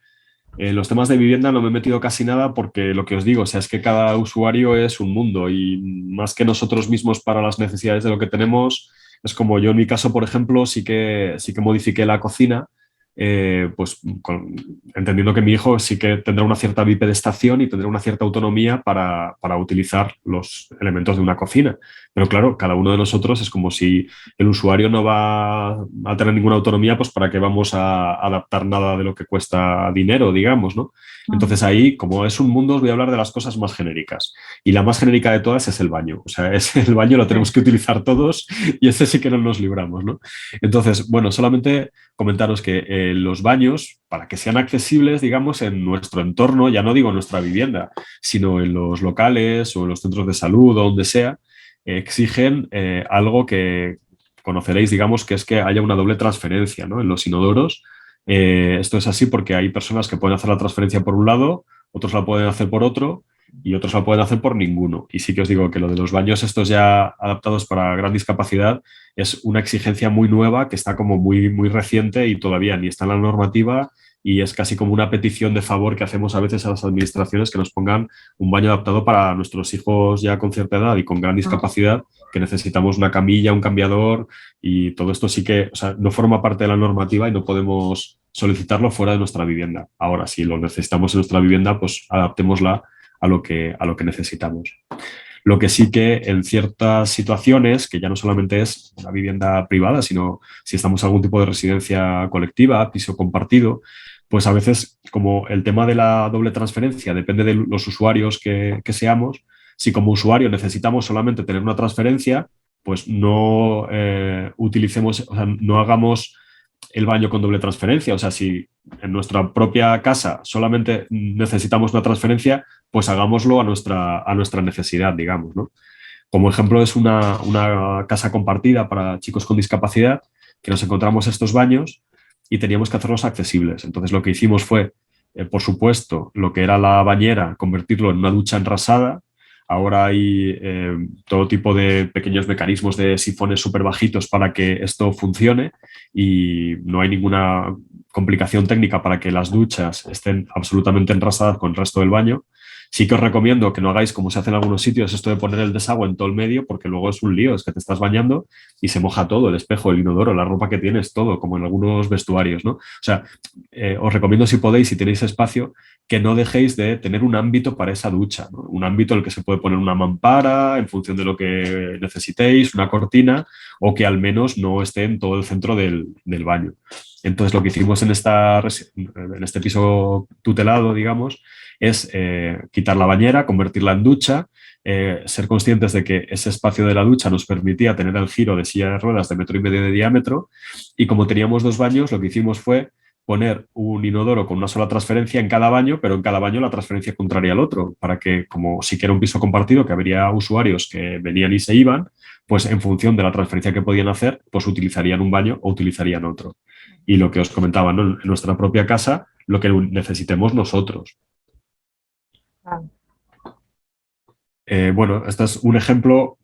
Speaker 2: Los temas de vivienda no me he metido casi nada porque lo que os digo, o sea, es que cada usuario es un mundo y más que nosotros mismos para las necesidades de lo que tenemos, es como yo en mi caso, por ejemplo, sí que modifiqué la cocina, pues entendiendo que mi hijo sí que tendrá una cierta bipedestación y tendrá una cierta autonomía para utilizar los elementos de una cocina. Pero claro, cada uno de nosotros es como si el usuario no va a tener ninguna autonomía, pues para qué vamos a adaptar nada de lo que cuesta dinero, digamos, ¿no? Entonces ahí, como es un mundo, os voy a hablar de las cosas más genéricas. Y la más genérica de todas es el baño. O sea, el baño lo tenemos que utilizar todos y ese sí que no nos libramos, ¿no? Entonces, bueno, solamente comentaros que los baños, para que sean accesibles, digamos, en nuestro entorno, ya no digo en nuestra vivienda, sino en los locales o en los centros de salud o donde sea, exigen algo que conoceréis, digamos, que es que haya una doble transferencia, ¿no? En los inodoros. Esto es así porque hay personas que pueden hacer la transferencia por un lado, otros la pueden hacer por otro y otros la pueden hacer por ninguno. Y sí que os digo que lo de los baños estos ya adaptados para gran discapacidad es una exigencia muy nueva que está como muy, muy reciente y todavía ni está en la normativa y es casi como una petición de favor que hacemos a veces a las administraciones que nos pongan un baño adaptado para nuestros hijos ya con cierta edad y con gran discapacidad, que necesitamos una camilla, un cambiador y todo esto sí que, o sea, no forma parte de la normativa y no podemos solicitarlo fuera de nuestra vivienda. Ahora, si lo necesitamos en nuestra vivienda, pues adaptémosla a lo que necesitamos. Lo que sí que en ciertas situaciones, que ya no solamente es una vivienda privada, sino si estamos en algún tipo de residencia colectiva, piso compartido, pues a veces como el tema de la doble transferencia depende de los usuarios que seamos, si como usuario necesitamos solamente tener una transferencia, pues no utilicemos, o sea, no hagamos el baño con doble transferencia. O sea, si en nuestra propia casa solamente necesitamos una transferencia, pues hagámoslo a nuestra necesidad, digamos, ¿no? Como ejemplo es una casa compartida para chicos con discapacidad, que nos encontramos estos baños y teníamos que hacerlos accesibles. Entonces lo que hicimos fue, por supuesto, lo que era la bañera, convertirlo en una ducha enrasada. Ahora hay todo tipo de pequeños mecanismos de sifones súper bajitos para que esto funcione y no hay ninguna complicación técnica para que las duchas estén absolutamente enrasadas con el resto del baño. Sí que os recomiendo que no hagáis como se hace en algunos sitios, esto de poner el desagüe en todo el medio, porque luego es un lío, es que te estás bañando y se moja todo, el espejo, el inodoro, la ropa que tienes, todo, como en algunos vestuarios, ¿no? O sea, os recomiendo si podéis, si tenéis espacio, que no dejéis de tener un ámbito para esa ducha, ¿no? Un ámbito en el que se puede poner una mampara en función de lo que necesitéis, una cortina, o que al menos no esté en todo el centro del baño. Entonces, lo que hicimos en este piso tutelado, digamos, es quitar la bañera, convertirla en ducha, ser conscientes de que ese espacio de la ducha nos permitía tener el giro de silla de ruedas de 1,5 metros de diámetro, y como teníamos 2 baños, lo que hicimos fue poner un inodoro con una sola transferencia en cada baño, pero en cada baño la transferencia contraria al otro, para que, como sí que era un piso compartido, que habría usuarios que venían y se iban, pues en función de la transferencia que podían hacer, pues utilizarían un baño o utilizarían otro. Y lo que os comentaba, ¿no? En nuestra propia casa, lo que necesitemos nosotros. Bueno, este es un ejemplo,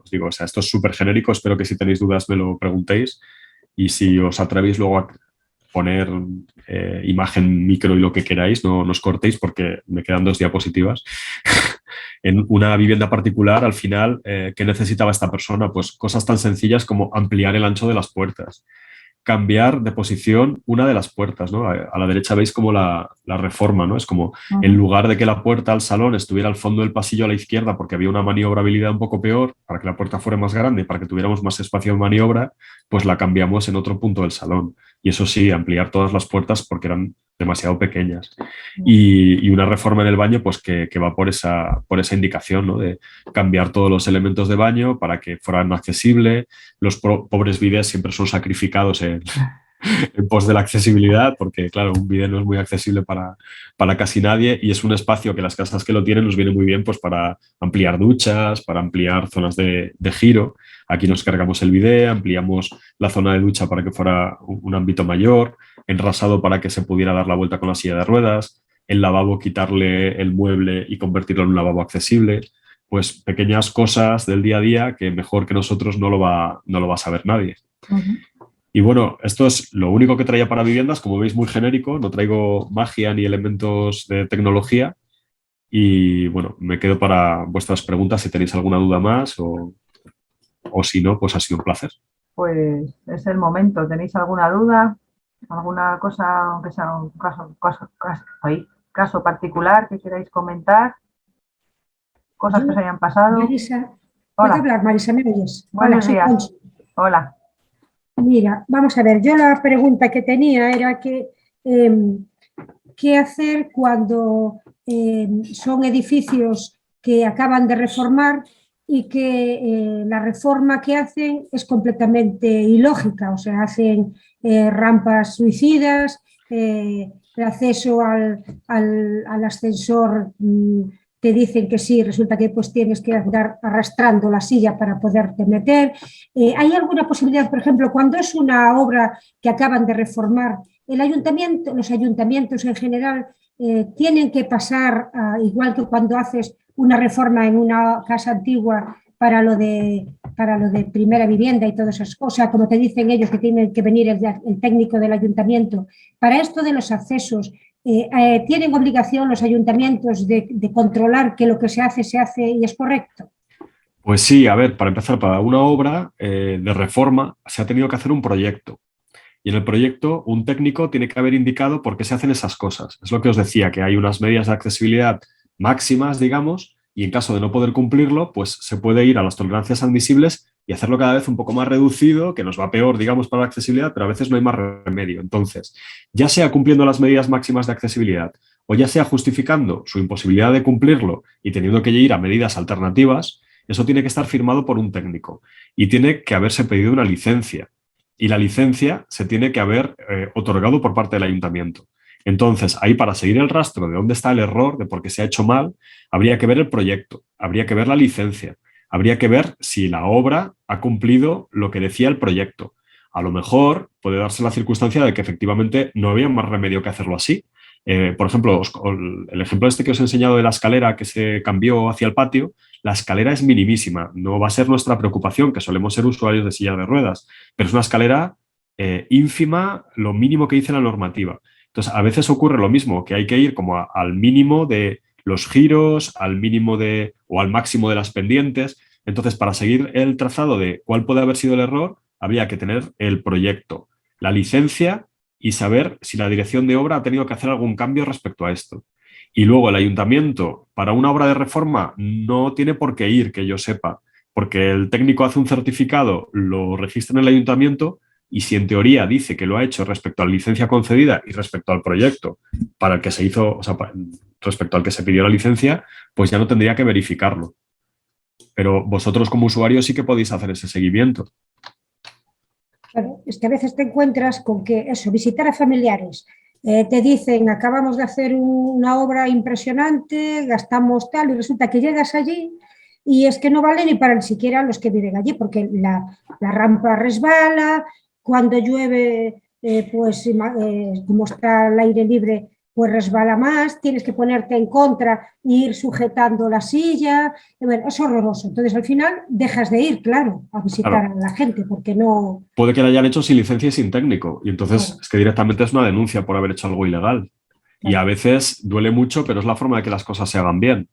Speaker 2: os digo, o sea, esto es súper genérico, espero que si tenéis dudas me lo preguntéis, y si os atrevéis luego a poner imagen, micro y lo que queráis, no os cortéis porque me quedan 2 diapositivas. En una vivienda particular, al final, ¿qué necesitaba esta persona? Pues cosas tan sencillas como ampliar el ancho de las puertas, cambiar de posición una de las puertas, ¿no? A la derecha veis como la reforma, ¿no? Es como, en lugar de que la puerta al salón estuviera al fondo del pasillo a la izquierda porque había una maniobrabilidad un poco peor, para que la puerta fuera más grande, para que tuviéramos más espacio de maniobra, pues la cambiamos en otro punto del salón. Y eso sí, ampliar todas las puertas porque eran demasiado pequeñas. Y una reforma en el baño pues que va por esa indicación, ¿no? De cambiar todos los elementos de baño para que fueran accesibles. Los pobres bidés siempre son sacrificados en pos de la accesibilidad, porque claro, un bidé no es muy accesible para casi nadie, y es un espacio que las casas que lo tienen nos viene muy bien pues para ampliar duchas, para ampliar zonas de giro. Aquí nos cargamos el bidé, ampliamos la zona de ducha para que fuera un ámbito mayor, enrasado para que se pudiera dar la vuelta con la silla de ruedas, el lavabo quitarle el mueble y convertirlo en un lavabo accesible. Pues pequeñas cosas del día a día que mejor que nosotros no lo va a saber nadie. Y bueno, esto es lo único que traía para viviendas, como veis muy genérico, no traigo magia ni elementos de tecnología. Y bueno, me quedo para vuestras preguntas si tenéis alguna duda más o si no, pues ha sido un placer.
Speaker 1: Pues es el momento. ¿Tenéis alguna duda? ¿Alguna cosa, aunque sea un caso particular que queráis comentar? Cosas que os hayan pasado.
Speaker 3: Marisa, ¿puedo hablar, Marisa? ¿Me oyes?
Speaker 1: Buenos días. Hola.
Speaker 3: Mira, vamos a ver, yo la pregunta que tenía era que ¿qué hacer cuando son edificios que acaban de reformar y que la reforma que hacen es completamente ilógica? O sea, hacen rampas suicidas, el acceso al ascensor, te dicen que sí, resulta que pues tienes que andar arrastrando la silla para poderte meter. ¿Hay alguna posibilidad, por ejemplo, cuando es una obra que acaban de reformar, los ayuntamientos en general tienen que pasar, igual que cuando haces una reforma en una casa antigua para lo de primera vivienda y todas esas cosas, como te dicen ellos que tienen que venir el técnico del ayuntamiento, para esto de los accesos, ¿tienen obligación los ayuntamientos de controlar que lo que se hace y es correcto?
Speaker 2: Pues sí, a ver, para empezar, para una obra de reforma se ha tenido que hacer un proyecto. Y en el proyecto un técnico tiene que haber indicado por qué se hacen esas cosas. Es lo que os decía, que hay unas medidas de accesibilidad máximas, digamos, y en caso de no poder cumplirlo, pues se puede ir a las tolerancias admisibles y hacerlo cada vez un poco más reducido, que nos va peor, digamos, para la accesibilidad, pero a veces no hay más remedio. Entonces, ya sea cumpliendo las medidas máximas de accesibilidad o ya sea justificando su imposibilidad de cumplirlo y teniendo que ir a medidas alternativas, eso tiene que estar firmado por un técnico y tiene que haberse pedido una licencia. Y la licencia se tiene que haber otorgado por parte del ayuntamiento. Entonces, ahí para seguir el rastro de dónde está el error, de por qué se ha hecho mal, habría que ver el proyecto, habría que ver la licencia, habría que ver si la obra ha cumplido lo que decía el proyecto. A lo mejor puede darse la circunstancia de que efectivamente no había más remedio que hacerlo así. Por ejemplo, el ejemplo este que os he enseñado de la escalera que se cambió hacia el patio, la escalera es minimísima, no va a ser nuestra preocupación, que solemos ser usuarios de silla de ruedas, pero es una escalera ínfima, lo mínimo que dice la normativa. Entonces, a veces ocurre lo mismo, que hay que ir como al mínimo de los giros, al mínimo o al máximo de las pendientes. Entonces, para seguir el trazado de cuál puede haber sido el error, habría que tener el proyecto, la licencia y saber si la dirección de obra ha tenido que hacer algún cambio respecto a esto. Y luego el ayuntamiento, para una obra de reforma, no tiene por qué ir, que yo sepa, porque el técnico hace un certificado, lo registra en el ayuntamiento y si en teoría dice que lo ha hecho respecto a la licencia concedida y respecto al proyecto para el que se hizo, o sea, respecto al que se pidió la licencia, pues ya no tendría que verificarlo. Pero vosotros como usuarios sí que podéis hacer ese seguimiento.
Speaker 3: Claro, es que a veces te encuentras con que eso, visitar a familiares, te dicen, acabamos de hacer una obra impresionante, gastamos tal, y resulta que llegas allí y es que no vale ni para ni siquiera los que viven allí, porque la rampa resbala, cuando llueve, pues como está al aire libre, pues resbala más, tienes que ponerte en contra e ir sujetando la silla, bueno, es horroroso. Entonces, al final, dejas de ir, claro, a visitar a la gente, porque no...
Speaker 2: Puede que la hayan hecho sin licencia y sin técnico, y entonces es que directamente es una denuncia por haber hecho algo ilegal. Y a veces duele mucho, pero es la forma de que las cosas se hagan bien.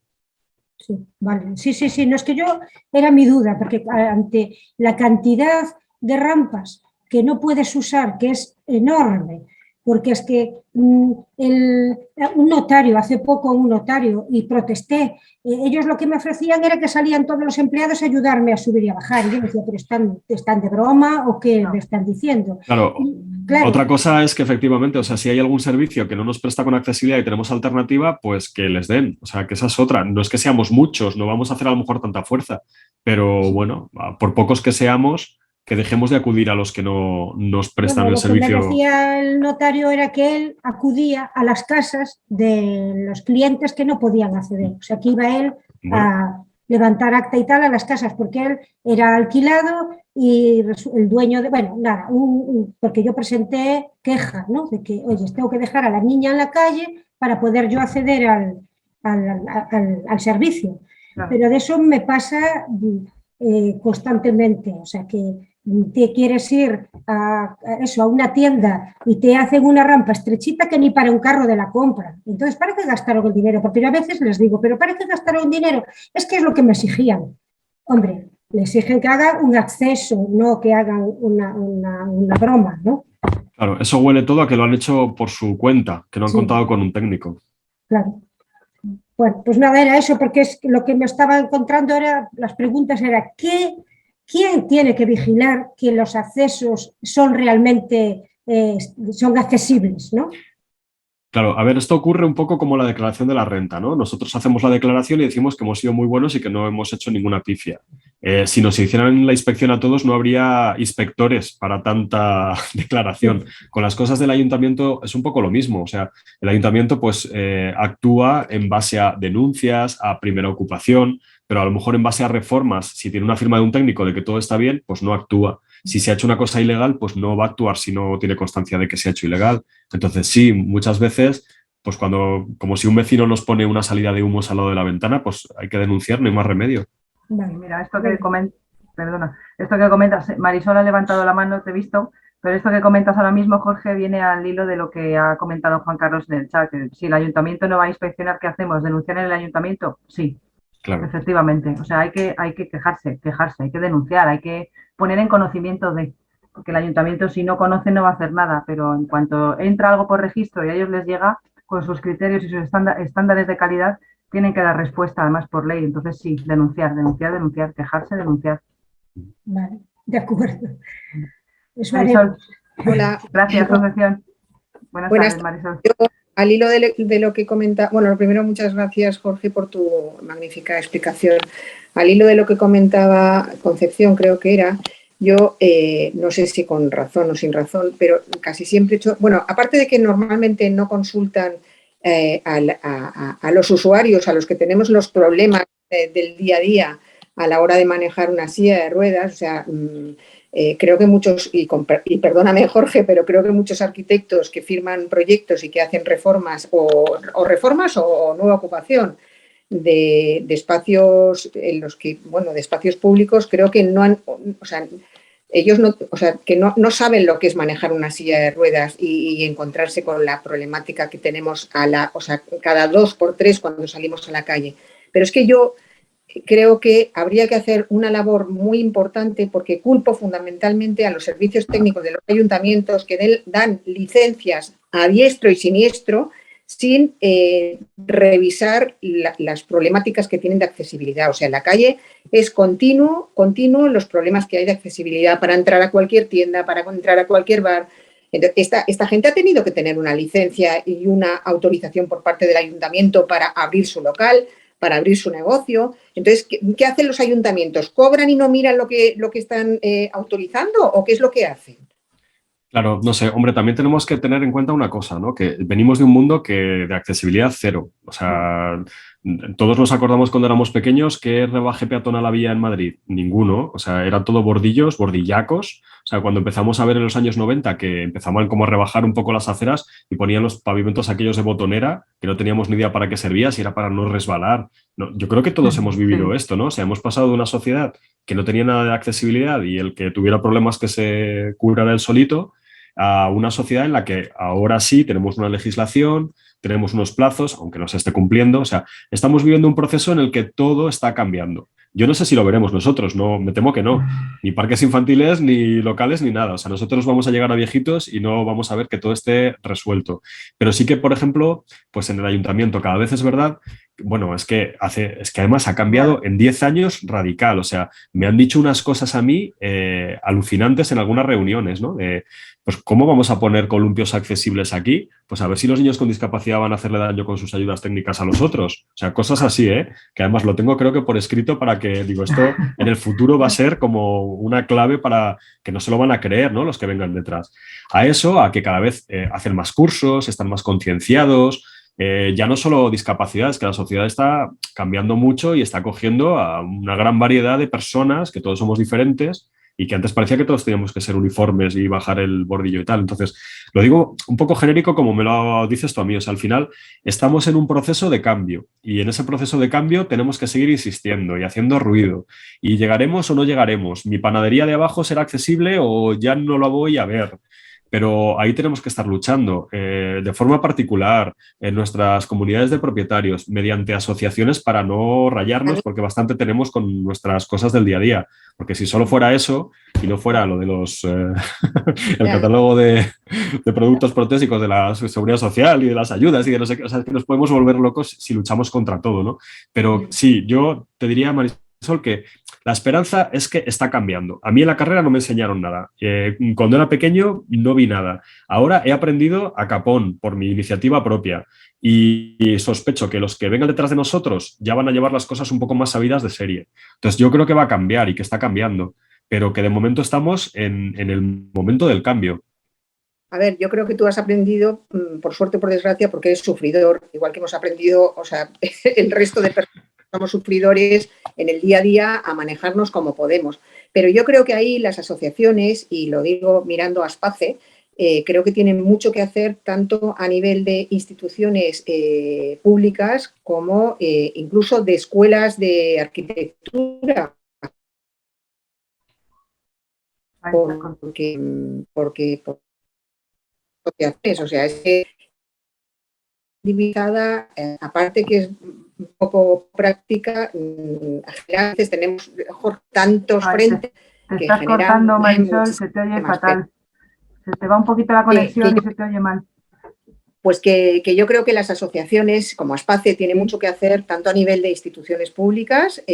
Speaker 3: Sí, vale. Sí, no es que yo, era mi duda, porque ante la cantidad de rampas que no puedes usar, que es enorme, porque es que un notario, hace poco un notario, y protesté, ellos lo que me ofrecían era que salían todos los empleados a ayudarme a subir y a bajar, y yo decía, pero ¿están de broma o qué me están diciendo?
Speaker 2: Claro. Otra cosa es que efectivamente, o sea, si hay algún servicio que no nos presta con accesibilidad y tenemos alternativa, pues que les den, o sea, que esa es otra, no es que seamos muchos, no vamos a hacer a lo mejor tanta fuerza, pero bueno, por pocos que seamos, que dejemos de acudir a los que no nos prestan el servicio.
Speaker 3: Lo que me decía el notario era que él acudía a las casas de los clientes que no podían acceder. O sea, que iba él a levantar acta y tal a las casas, porque él era alquilado y el dueño de... Bueno, nada, porque yo presenté queja, ¿no? De que, oye, tengo que dejar a la niña en la calle para poder yo acceder al servicio. Claro. Pero de eso me pasa constantemente, o sea, que te quieres ir a una tienda y te hacen una rampa estrechita que ni para un carro de la compra. Entonces, ¿para qué gastaron el dinero? Porque yo a veces les digo, ¿pero para qué gastaron dinero? Es que es lo que me exigían. Hombre, le exigen que hagan un acceso, no que hagan una broma, ¿no?
Speaker 2: Claro, eso huele todo a que lo han hecho por su cuenta, que no han contado con un técnico.
Speaker 3: Claro. Bueno, pues nada, era eso, porque es lo que me estaba encontrando, las preguntas eran, ¿quién tiene que vigilar que los accesos son realmente son accesibles, ¿no?
Speaker 2: Claro, a ver, esto ocurre un poco como la declaración de la renta, ¿no? Nosotros hacemos la declaración y decimos que hemos sido muy buenos y que no hemos hecho ninguna pifia. Si nos hicieran la inspección a todos, no habría inspectores para tanta declaración. Con las cosas del ayuntamiento es un poco lo mismo. O sea, el ayuntamiento pues actúa en base a denuncias, a primera ocupación, pero a lo mejor en base a reformas. Si tiene una firma de un técnico de que todo está bien, pues no actúa. Si se ha hecho una cosa ilegal, pues no va a actuar si no tiene constancia de que se ha hecho ilegal. Entonces, sí, muchas veces, pues como si un vecino nos pone una salida de humos al lado de la ventana, pues hay que denunciar, no hay más remedio.
Speaker 1: Vale, mira, esto que comentas, Marisol ha levantado la mano, te he visto, pero esto que comentas ahora mismo, Jorge, viene al hilo de lo que ha comentado Juan Carlos en el chat, que si el ayuntamiento no va a inspeccionar, ¿qué hacemos? ¿Denunciar en el ayuntamiento? Sí, claro. Efectivamente. O sea, hay que quejarse, hay que denunciar, hay que poner en conocimiento de, porque el ayuntamiento si no conoce no va a hacer nada, pero en cuanto entra algo por registro y a ellos les llega, con sus criterios y sus estándares de calidad, tienen que dar respuesta, además por ley. Entonces sí, denunciar, quejarse, denunciar.
Speaker 3: Vale, de acuerdo.
Speaker 1: Marisol.
Speaker 4: Hola.
Speaker 1: Gracias, Concepción. Buenas tardes, Marisol.
Speaker 4: Yo, al hilo de lo que comenta, bueno, lo primero, muchas gracias, Jorge, por tu magnífica explicación. Al hilo de lo que comentaba Concepción, creo que era, yo no sé si con razón o sin razón, pero casi siempre he hecho, bueno, aparte de que normalmente no consultan a los usuarios, a los que tenemos los problemas del día a día, a la hora de manejar una silla de ruedas. O sea, creo que muchos, y perdóname Jorge, pero creo que muchos arquitectos que firman proyectos y que hacen reformas o reformas o nueva ocupación de espacios en los que, bueno, de espacios públicos, creo que no han, o sea, ellos no, o sea, que no saben lo que es manejar una silla de ruedas y encontrarse con la problemática que tenemos o sea, cada 2 por 3 cuando salimos a la calle. Pero es que yo creo que habría que hacer una labor muy importante, porque culpo fundamentalmente a los servicios técnicos de los ayuntamientos que dan licencias a diestro y siniestro sin revisar las problemáticas que tienen de accesibilidad. O sea, en la calle es continuo los problemas que hay de accesibilidad para entrar a cualquier tienda, para entrar a cualquier bar. Entonces, esta gente ha tenido que tener una licencia y una autorización por parte del ayuntamiento para abrir su local, para abrir su negocio. Entonces, ¿qué hacen los ayuntamientos? ¿Cobran y no miran lo que están autorizando, o qué es lo que hacen?
Speaker 2: Claro, no sé, hombre, también tenemos que tener en cuenta una cosa, ¿no? Que venimos de un mundo de accesibilidad cero. O sea, todos nos acordamos cuando éramos pequeños que rebaje peatonal había en Madrid. Ninguno. O sea, eran todo bordillos, bordillacos. O sea, cuando empezamos a ver en los años 90 que empezaban como a rebajar un poco las aceras y ponían los pavimentos aquellos de botonera, que no teníamos ni idea para qué servía, si era para no resbalar. No, yo creo que todos hemos vivido esto, ¿no? O sea, hemos pasado de una sociedad que no tenía nada de accesibilidad y el que tuviera problemas que se curara él solito, a una sociedad en la que ahora sí tenemos una legislación, tenemos unos plazos, aunque no se esté cumpliendo. O sea, estamos viviendo un proceso en el que todo está cambiando. Yo no sé si lo veremos nosotros, no, me temo que no. Ni parques infantiles, ni locales, ni nada. O sea, nosotros vamos a llegar a viejitos y no vamos a ver que todo esté resuelto. Pero sí que, por ejemplo, pues en el ayuntamiento cada vez es verdad. Bueno, es que además ha cambiado en 10 años radical. O sea, me han dicho unas cosas a mí alucinantes en algunas reuniones, ¿no? Pues ¿cómo vamos a poner columpios accesibles aquí? Pues a ver si los niños con discapacidad van a hacerle daño con sus ayudas técnicas a los otros. O sea, cosas así, que además lo tengo creo que por escrito para que, digo, esto en el futuro va a ser como una clave para que no se lo van a creer, ¿no? Los que vengan detrás. A eso, a que cada vez hacen más cursos, están más concienciados. Ya no solo discapacidades, que la sociedad está cambiando mucho y está cogiendo a una gran variedad de personas, que todos somos diferentes, y que antes parecía que todos teníamos que ser uniformes y bajar el bordillo y tal. Entonces, lo digo un poco genérico como me lo dices tú a mí. O sea, al final estamos en un proceso de cambio y en ese proceso de cambio tenemos que seguir insistiendo y haciendo ruido. Y llegaremos o no llegaremos. Mi panadería de abajo será accesible o ya no la voy a ver. Pero ahí tenemos que estar luchando de forma particular en nuestras comunidades de propietarios, mediante asociaciones para no rayarnos, porque bastante tenemos con nuestras cosas del día a día. Porque si solo fuera eso y no fuera lo de los el catálogo de productos protésicos de la seguridad social y de las ayudas y de no sé qué, o sea, es que nos podemos volver locos si luchamos contra todo, ¿no? Pero sí, yo te diría, Marisol, que la esperanza es que está cambiando. A mí en la carrera no me enseñaron nada. Cuando era pequeño no vi nada. Ahora he aprendido a capón por mi iniciativa propia y sospecho que los que vengan detrás de nosotros ya van a llevar las cosas un poco más sabidas de serie. Entonces yo creo que va a cambiar y que está cambiando, pero que de momento estamos en el momento del cambio.
Speaker 4: A ver, yo creo que tú has aprendido, por suerte o por desgracia, porque eres sufridor, igual que hemos aprendido, o sea, el resto de personas somos sufridores en el día a día a manejarnos como podemos. Pero yo creo que ahí las asociaciones, y lo digo mirando a Aspace, creo que tienen mucho que hacer tanto a nivel de instituciones públicas como incluso de escuelas de arquitectura. Porque asociaciones, o sea, es que divisada, aparte que es un poco práctica, a veces tenemos tantos frentes.
Speaker 1: Te estás cortando, Marisol, se te oye fatal. Se te va un poquito la conexión y se te oye mal.
Speaker 4: Pues que yo creo que las asociaciones, como Aspace, tienen mucho que hacer tanto a nivel de instituciones públicas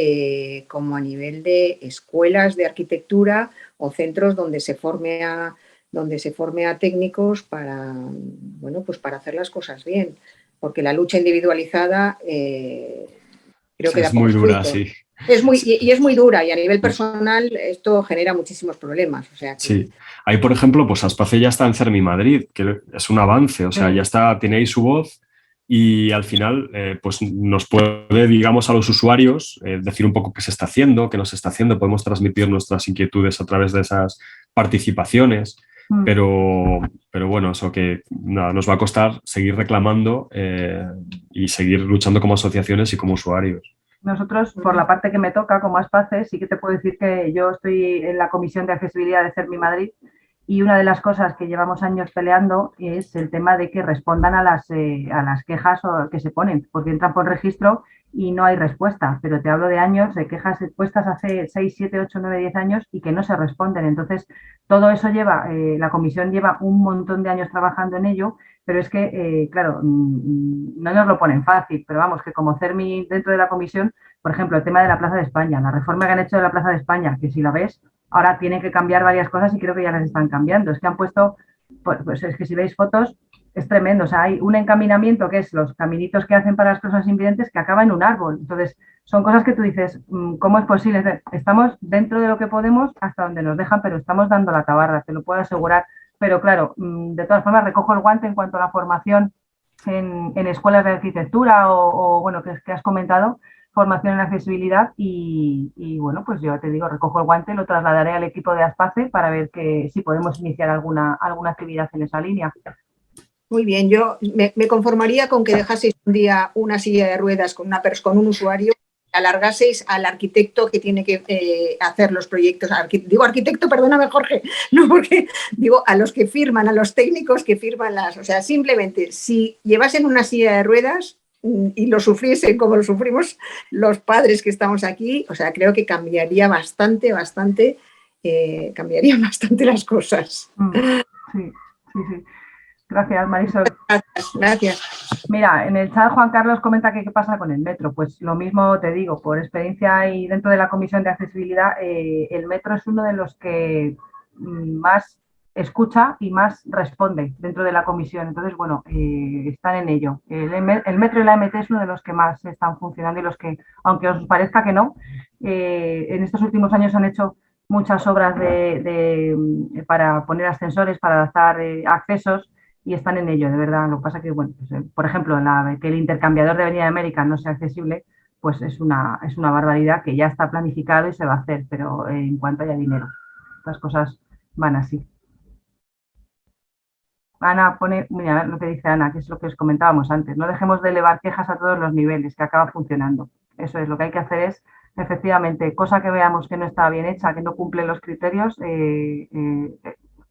Speaker 4: como a nivel de escuelas de arquitectura o centros donde se forme a técnicos para, bueno, pues para hacer las cosas bien, porque la lucha individualizada creo que
Speaker 2: es muy dura, sí.
Speaker 4: Es muy dura, y a nivel personal esto genera muchísimos problemas. O sea que...
Speaker 2: Sí, ahí por ejemplo, pues Aspace ya está en Cermi Madrid, que es un avance, o sea, ya está, tiene ahí su voz y al final pues nos puede, digamos, a los usuarios decir un poco qué se está haciendo, qué no se está haciendo, podemos transmitir nuestras inquietudes a través de esas participaciones, pero bueno, eso que nada, nos va a costar seguir reclamando y seguir luchando como asociaciones y como usuarios.
Speaker 1: Nosotros, por la parte que me toca como Aspace, sí que te puedo decir que yo estoy en la Comisión de Accesibilidad de CERMI Madrid y una de las cosas que llevamos años peleando es el tema de que respondan a las quejas que se ponen, porque entran por registro y no hay respuesta, pero te hablo de años, de quejas puestas hace 6, 7, 8, 9, 10 años y que no se responden. Entonces, todo eso lleva, la comisión lleva un montón de años trabajando en ello, pero es que, claro, no nos lo ponen fácil, pero vamos, que como CERMI dentro de la comisión, por ejemplo, el tema de la Plaza de España, la reforma que han hecho de la Plaza de España, que si la ves, ahora tienen que cambiar varias cosas y creo que ya las están cambiando. Es que han puesto, pues es que si veis fotos, es tremendo. O sea, hay un encaminamiento que es los caminitos que hacen para las personas invidentes que acaba en un árbol. Entonces, son cosas que tú dices, ¿cómo es posible? Estamos dentro de lo que podemos hasta donde nos dejan, pero estamos dando la tabarra, te lo puedo asegurar. Pero claro, de todas formas, recojo el guante en cuanto a la formación en escuelas de arquitectura o bueno, que has comentado, formación en accesibilidad y bueno, pues yo te digo, recojo el guante, lo trasladaré al equipo de Aspace para ver si podemos iniciar alguna actividad en esa línea.
Speaker 4: Muy bien, yo me conformaría con que dejaseis un día una silla de ruedas con un usuario, alargaseis al arquitecto que tiene que hacer los proyectos. Digo arquitecto, perdóname Jorge, no porque digo a los que firman, a los técnicos que firman o sea, simplemente si llevasen una silla de ruedas y lo sufriesen como lo sufrimos los padres que estamos aquí, o sea, creo que cambiaría bastante las cosas.
Speaker 1: Sí. Gracias, Marisol.
Speaker 4: Gracias.
Speaker 1: Mira, en el chat Juan Carlos comenta que qué pasa con el metro. Pues lo mismo te digo, por experiencia y dentro de la Comisión de Accesibilidad, el metro es uno de los que más escucha y más responde dentro de la comisión. Entonces, bueno, están en ello. El metro y la MT es uno de los que más están funcionando y los que, aunque os parezca que no, en estos últimos años han hecho muchas obras para poner ascensores, para adaptar accesos y están en ello, de verdad. Lo que pasa que, bueno, pues, por ejemplo, que el intercambiador de Avenida América no sea accesible, pues es una barbaridad que ya está planificado y se va a hacer, pero en cuanto haya dinero, las cosas van así. Ana pone, mira lo que dice Ana, que es lo que os comentábamos antes, no dejemos de elevar quejas a todos los niveles, que acaba funcionando. Eso es, lo que hay que hacer es, efectivamente, cosa que veamos que no está bien hecha, que no cumple los criterios,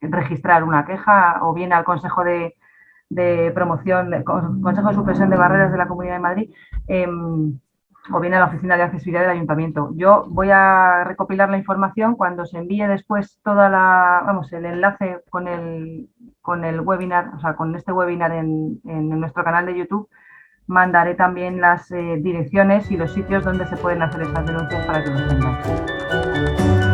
Speaker 1: registrar una queja o bien al Consejo de Promoción, Consejo de Supresión de Barreras de la Comunidad de Madrid, o bien a la Oficina de Accesibilidad del Ayuntamiento. Yo voy a recopilar la información cuando se envíe después el enlace con el webinar, o sea, con este webinar en nuestro canal de YouTube, mandaré también las direcciones y los sitios donde se pueden hacer estas denuncias para que los tengáis.